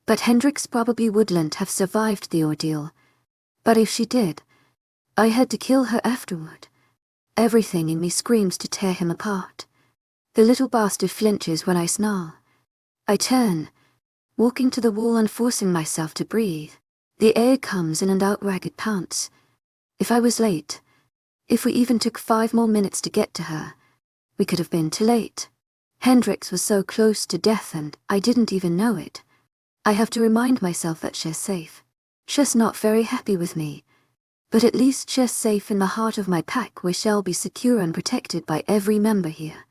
But Hendrix probably wouldn't have survived the ordeal. But if she did, I had to kill her afterward. Everything in me screams to tear him apart. The little bastard flinches when I snarl. I turn, walking to the wall and forcing myself to breathe. The air comes in and out ragged pounce. If I was late, if we even took 5 more minutes to get to her, we could have been too late. Hendrix was so close to death and I didn't even know it. I have to remind myself that she's safe. She's not very happy with me, but at least she's safe in the heart of my pack where she'll be secure and protected by every member here.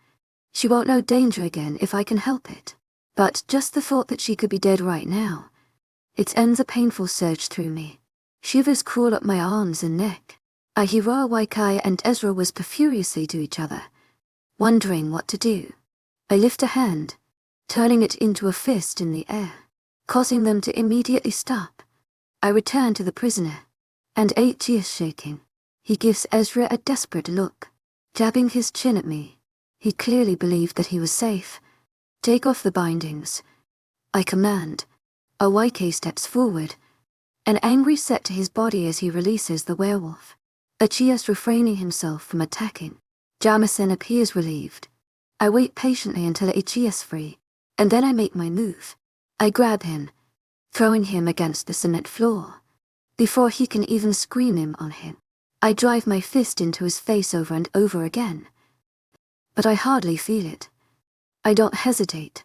She won't know danger again if I can help it. But just the thought that she could be dead right now, it sends a painful surge through me. Shivers crawl up my arms and neck. I hear 𝐊𝐲𝐬𝐷 and Ezra whisper furiously to each other, wondering what to do. I lift a hand, turning it into a fist in the air, causing them to immediately stop. I return to the prisoner, and 𝐊𝐲𝐬 is shaking. He gives Ezra a desperate look, jabbing his chin at me. He clearly believed that he was safe. Take off the bindings. I command. 𝐊𝐲𝐬𝐷 steps forward, an angry set to his body as he releases the werewolf. 𝐊𝐲𝐬 is refraining himself from attacking. Jameson appears relieved. I wait patiently until 𝐊𝐲𝐬 is free, and then I make my move. I grab him, throwing him against the cement floor. Before he can even scream on him, I drive my fist into his face over and over again. But I hardly feel it. I don't hesitate,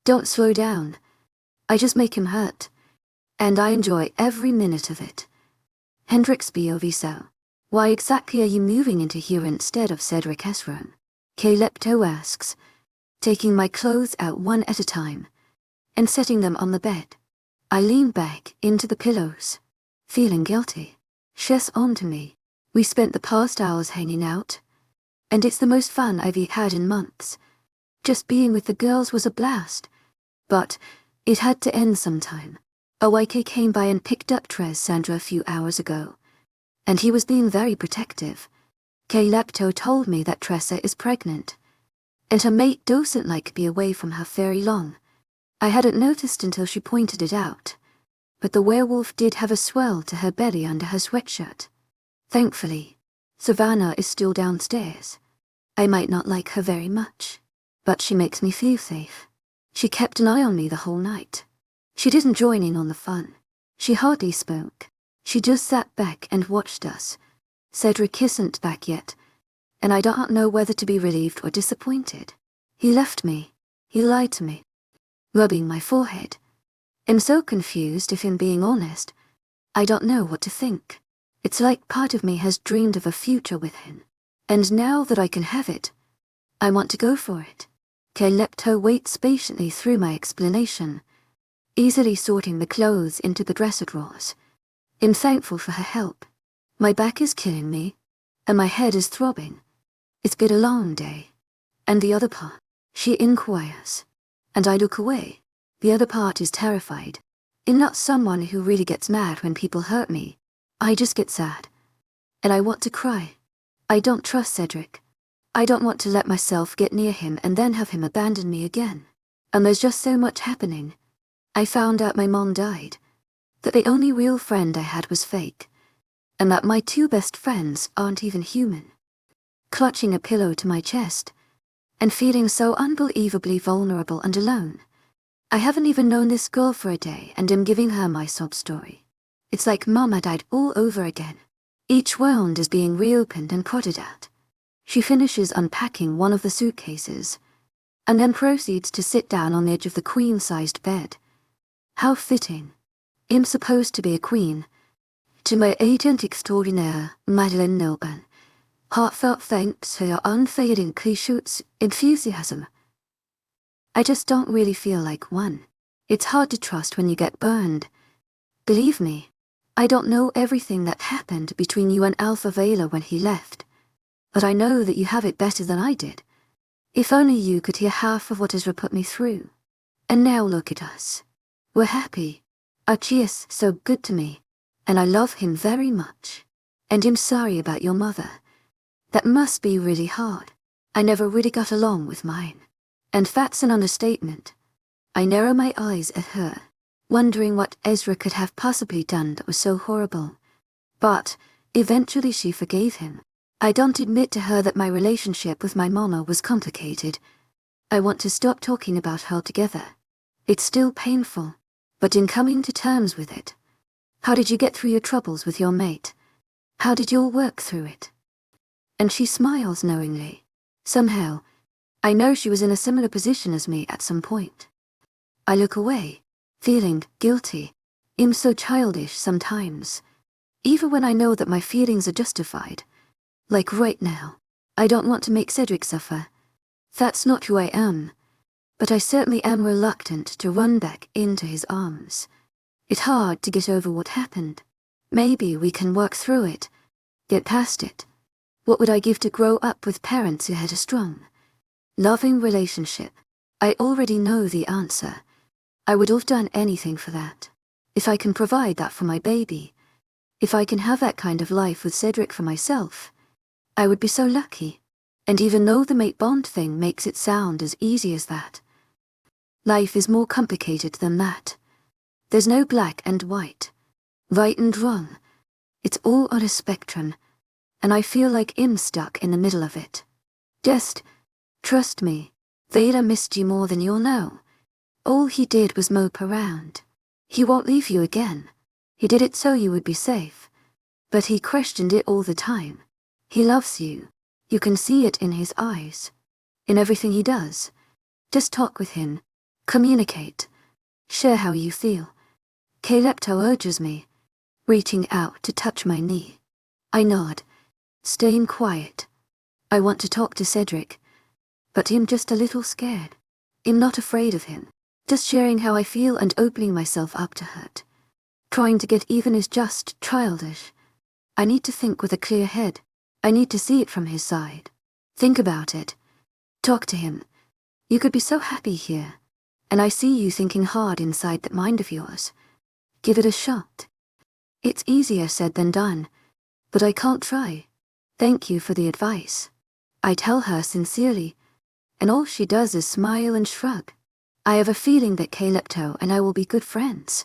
don't slow down. I just make him hurt, and I enjoy every minute of it. Hendrix POV. So, why exactly are you moving into here instead of 𝐨𝐷 room? 𝐾𝐿𝐢𝐵 asks, taking my clothes out one at a time and setting them on the bed. I lean back into the pillows, feeling guilty. She's on to me. We spent the past hours hanging out, and it's the most fun I've had in months. Just being with the girls was a blast, but it had to end sometime. 𝐊𝐲𝐬𝐷 came by and picked up Sandra a few hours ago, and he was being very protective. 𝐾𝐿𝐢𝐵 told me that Tressa is pregnant, and her mate doesn't like to be away from her very long. I hadn't noticed until she pointed it out, but the werewolf did have a swell to her belly under her sweatshirt. Thankfully, Savannah is still downstairs. I might not like her very much, but she makes me feel safe. She kept an eye on me the whole night. She didn't join in on the fun. She hardly spoke. She just sat back and watched us. Cedric isn't back yet, and I don't know whether to be relieved or disappointed. He left me. He lied to me. Rubbing my forehead. I'm so confused if I'm being honest. I don't know what to think. It's like part of me has dreamed of a future with him. And now that I can have it, I want to go for it. 𝐾𝐿𝐢𝐵 waits patiently through my explanation, easily sorting the clothes into the dresser drawers. I'm thankful for her help. My back is killing me, and my head is throbbing. It's been a long day. And the other part, she inquires, and I look away. The other part is terrified. I'm not someone who really gets mad when people hurt me. I just get sad. And I want to cry. I don't trust Cedric. I don't want to let myself get near him and then have him abandon me again. And there's just so much happening. I found out my mom died, that the only real friend I had was fake, and that my 2 best friends aren't even human. Clutching a pillow to my chest, and feeling so unbelievably vulnerable and alone, I haven't even known this girl for a day and am giving her my sob story. It's like Mama died all over again. Each wound is being reopened and prodded at. She finishes unpacking one of the suitcases, and then proceeds to sit down on the edge of the queen-sized bed. How fitting. I'm supposed to be a queen. To my agent extraordinaire, Madeleine Noban. Heartfelt thanks for your unfading 𝐊𝐢𝐧𝐷 enthusiasm. I just don't really feel like one. It's hard to trust when you get burned. Believe me, I don't know everything that happened between you and 𝐊𝐴𝐵 when he left. But I know that you have it better than I did. If only you could hear half of what Ezra put me through. And now look at us. We're happy. 𝐊𝐴𝐳 so good to me, and I love him very much. And I'm sorry about your mother. That must be really hard. I never really got along with mine. And that's an understatement. I narrow my eyes at her, wondering what Ezra could have possibly done that was so horrible. But eventually she forgave him. I don't admit to her that my relationship with my mama was complicated. I want to stop talking about her altogether. It's still painful, but in coming to terms with it. How did you get through your troubles with your mate? How did you all work through it? And she smiles knowingly. Somehow, I know she was in a similar position as me at some point. I look away, feeling guilty. I'm so childish sometimes. Even when I know that my feelings are justified. Like right now, I don't want to make Cedric suffer. That's not who I am. But I certainly am reluctant to run back into his arms. It's hard to get over what happened. Maybe we can work through it. Get past it. What would I give to grow up with parents who had a strong, loving relationship? I already know the answer. I would have done anything for that. If I can provide that for my baby. If I can have that kind of life with Cedric for myself. I would be so lucky. And even though the mate bond thing makes it sound as easy as that, life is more complicated than that. There's no black and white, right and wrong. It's all on a spectrum, and I feel like I'm stuck in the middle of it. Just trust me, 𝐴𝐵 missed you more than you'll know. All he did was mope around. He won't leave you again. He did it so you would be safe. But he questioned it all the time. He loves you. You can see it in his eyes. In everything he does. Just talk with him. Communicate. Share how you feel. 𝐾𝐿𝐷 urges me, reaching out to touch my knee. I nod, staying quiet. I want to talk to Cedric, but I'm just a little scared. I'm not afraid of him. Just sharing how I feel and opening myself up to hurt. Trying to get even is just childish. I need to think with a clear head. I need to see it from his side. Think about it. Talk to him. You could be so happy here. And I see you thinking hard inside that mind of yours. Give it a shot. It's easier said than done. But I can't try. Thank you for the advice. I tell her sincerely. And all she does is smile and shrug. I have a feeling that 𝐾𝐿𝐷 and I will be good friends.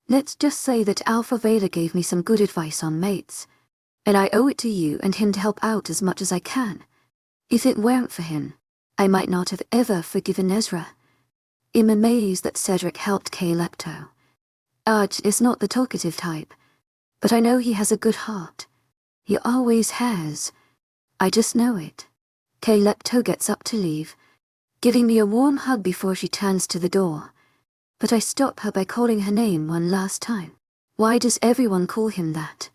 Let's just say that 𝐊𝐴𝐵 gave me some good advice on mates. And I owe it to you and him to help out as much as I can. If it weren't for him, I might not have ever forgiven Ezra. I'm amazed that Cedric helped 𝐾𝐿𝐷. 𝐷 is not the talkative type, but I know he has a good heart. He always has. I just know it. 𝐾𝐿𝐷 gets up to leave, giving me a warm hug before she turns to the door. But I stop her by calling her name one last time. Why does everyone call him that?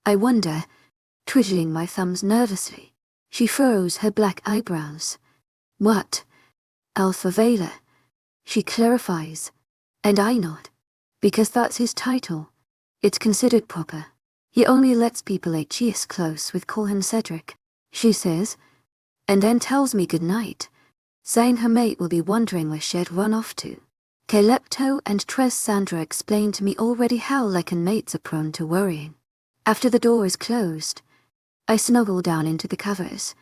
I wonder, twiddling my thumbs nervously. She furrows her black eyebrows. What? 𝐿𝐴𝐵. She clarifies, and I nod. Because that's his title. It's considered proper. He only lets people 𝐊𝐴𝐳 close with call him Cedric, she says, and then tells me good night, saying her mate will be wondering where she'd run off to. 𝐾𝐿𝐷 and Sandra explained to me already how lycan mates are prone to worrying. After the door is closed, I snuggle down into the covers.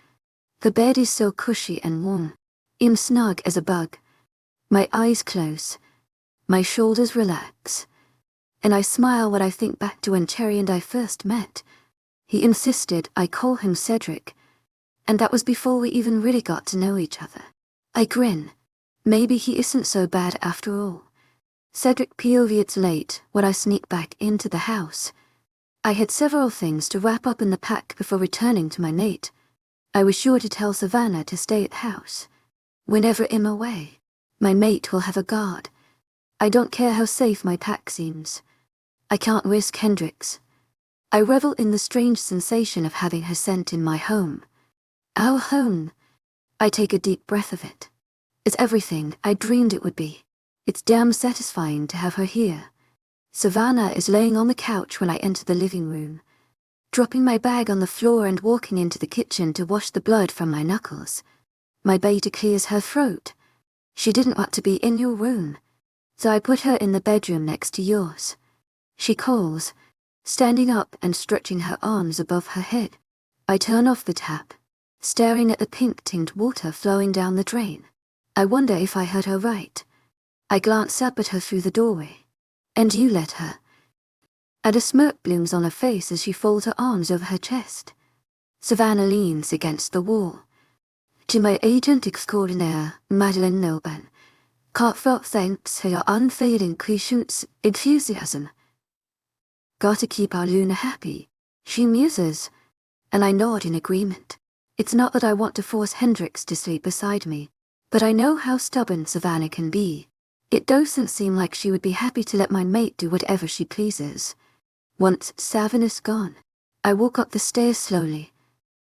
The bed is so cushy and warm. I'm snug as a bug. My eyes close. My shoulders relax. And I smile when I think back to when Cherry and I first met. He insisted I call him Cedric. And that was before we even really got to know each other. I grin. Maybe he isn't so bad after all. 𝐊𝐤 it's late when I sneak back into the house. I had several things to wrap up in the pack before returning to my mate. I was sure to tell Savannah to stay at house. Whenever I'm away, my mate will have a guard. I don't care how safe my pack seems. I can't risk Hendrix. I revel in the strange sensation of having her scent in my home. Our home. I take a deep breath of it. It's everything I dreamed it would be. It's damn satisfying to have her here. Savannah is laying on the couch when I enter the living room, dropping my bag on the floor and walking into the kitchen to wash the blood from my knuckles. My beta clears her throat. She didn't want to be in your room, so I put her in the bedroom next to yours. She calls, standing up and stretching her arms above her head. I turn off the tap, staring at the pink-tinged water flowing down the drain. I wonder if I heard her right. I glance up at her through the doorway. And you let her. And a smirk blooms on her face as she folds her arms over her chest. Savannah leans against the wall. 𝐊𝐤𝐳𝐸 𝐊𝐢𝐳𝐸𝐾𝐝𝐤. Gotta keep our Luna happy, she muses, and I nod in agreement. It's not that I want to force Hendrix to sleep beside me, but I know how stubborn Savannah can be. It doesn't seem like she would be happy to let my mate do whatever she pleases. Once Savannah's gone, I walk up the stairs slowly,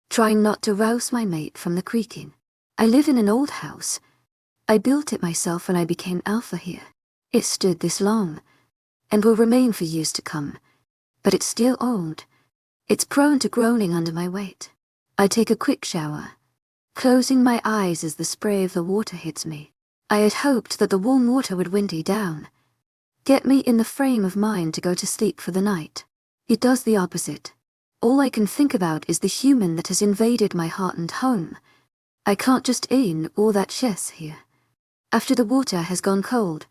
trying not to rouse my mate from the creaking. I live in an old house. I built it myself when I became alpha here. It stood this long, and will remain for years to come. But it's still old. It's prone to groaning under my weight. I take a quick shower, closing my eyes as the spray of the water hits me. I had hoped that the warm water would windy down, get me in the frame of mind to go to sleep for the night. It does the opposite. All I can think about is the human that has invaded my heart and home. I can't just in all that 𝐶𝐻 here. After the water has gone cold,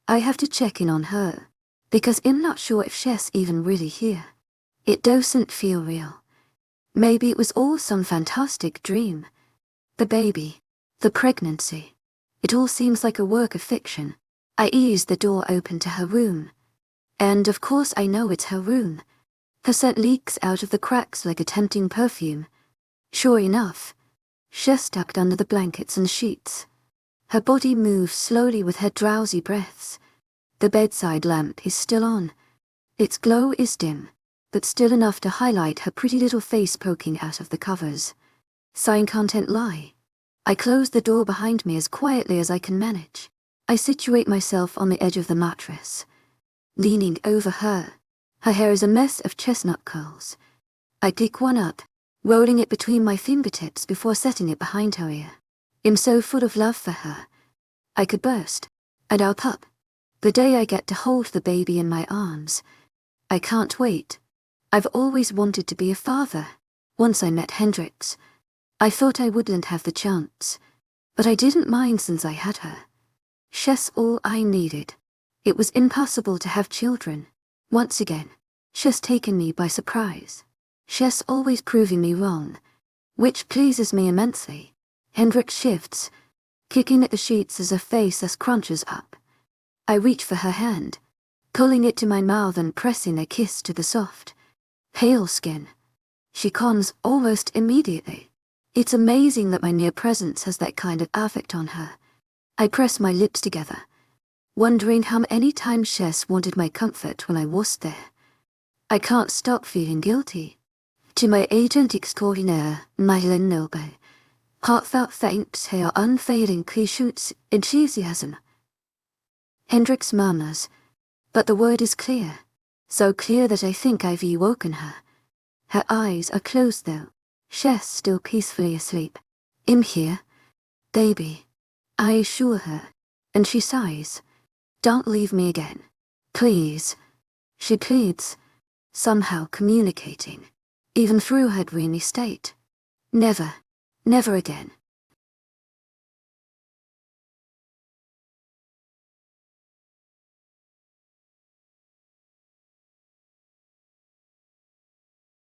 I have to check in on her, because I'm not sure if 𝐶𝐻's even really here. It doesn't feel real. Maybe it was all some fantastic dream. The baby, the pregnancy. It all seems like a work of fiction. I ease the door open to her room. And of course I know it's her room. Her scent leaks out of the cracks like a tempting perfume. Sure enough, 𝐶𝐻's tucked under the blankets and sheets. Her body moves slowly with her drowsy breaths. The bedside lamp is still on. Its glow is dim, but still enough to highlight her pretty little face poking out of the covers. Sign content lie. I close the door behind me as quietly as I can manage. I situate myself on the edge of the mattress, leaning over her. Her hair is a mess of chestnut curls. I pick one up, rolling it between my fingertips before setting it behind her ear. I'm so full of love for her. I could burst, and I'll pop. The day I get to hold the baby in my arms. I can't wait. I've always wanted to be a father. Once I met Hendrix, I thought I wouldn't have the chance, but I didn't mind since I had her. 𝐶𝐻's all I needed. It was impossible to have children. Once again, 𝐶𝐻's taken me by surprise. 𝐶𝐻's always proving me wrong, which pleases me immensely. Hendrix shifts, kicking at the sheets as her face crunches up. I reach for her hand, pulling it to my mouth and pressing a kiss to the soft, pale skin. She comes almost immediately. It's amazing that my near presence has that kind of affect on her. I press my lips together, wondering how many times 𝐶𝐻's wanted my comfort when I was there. I can't stop feeling guilty. 𝐊𝐤𝐳𝐸𝐻𝐸 heartfelt thanks her unfailing 𝐊𝐤𝐳𝐸𝐻𝐸. Hendrix murmurs, but the word is clear, so clear that I think I've awoken her. Her eyes are closed though. 𝐶𝐻's still peacefully asleep. I'm here, baby, I assure her, and she sighs. Don't leave me again, please, she pleads, somehow communicating, even through her dreamy state. Never, never again.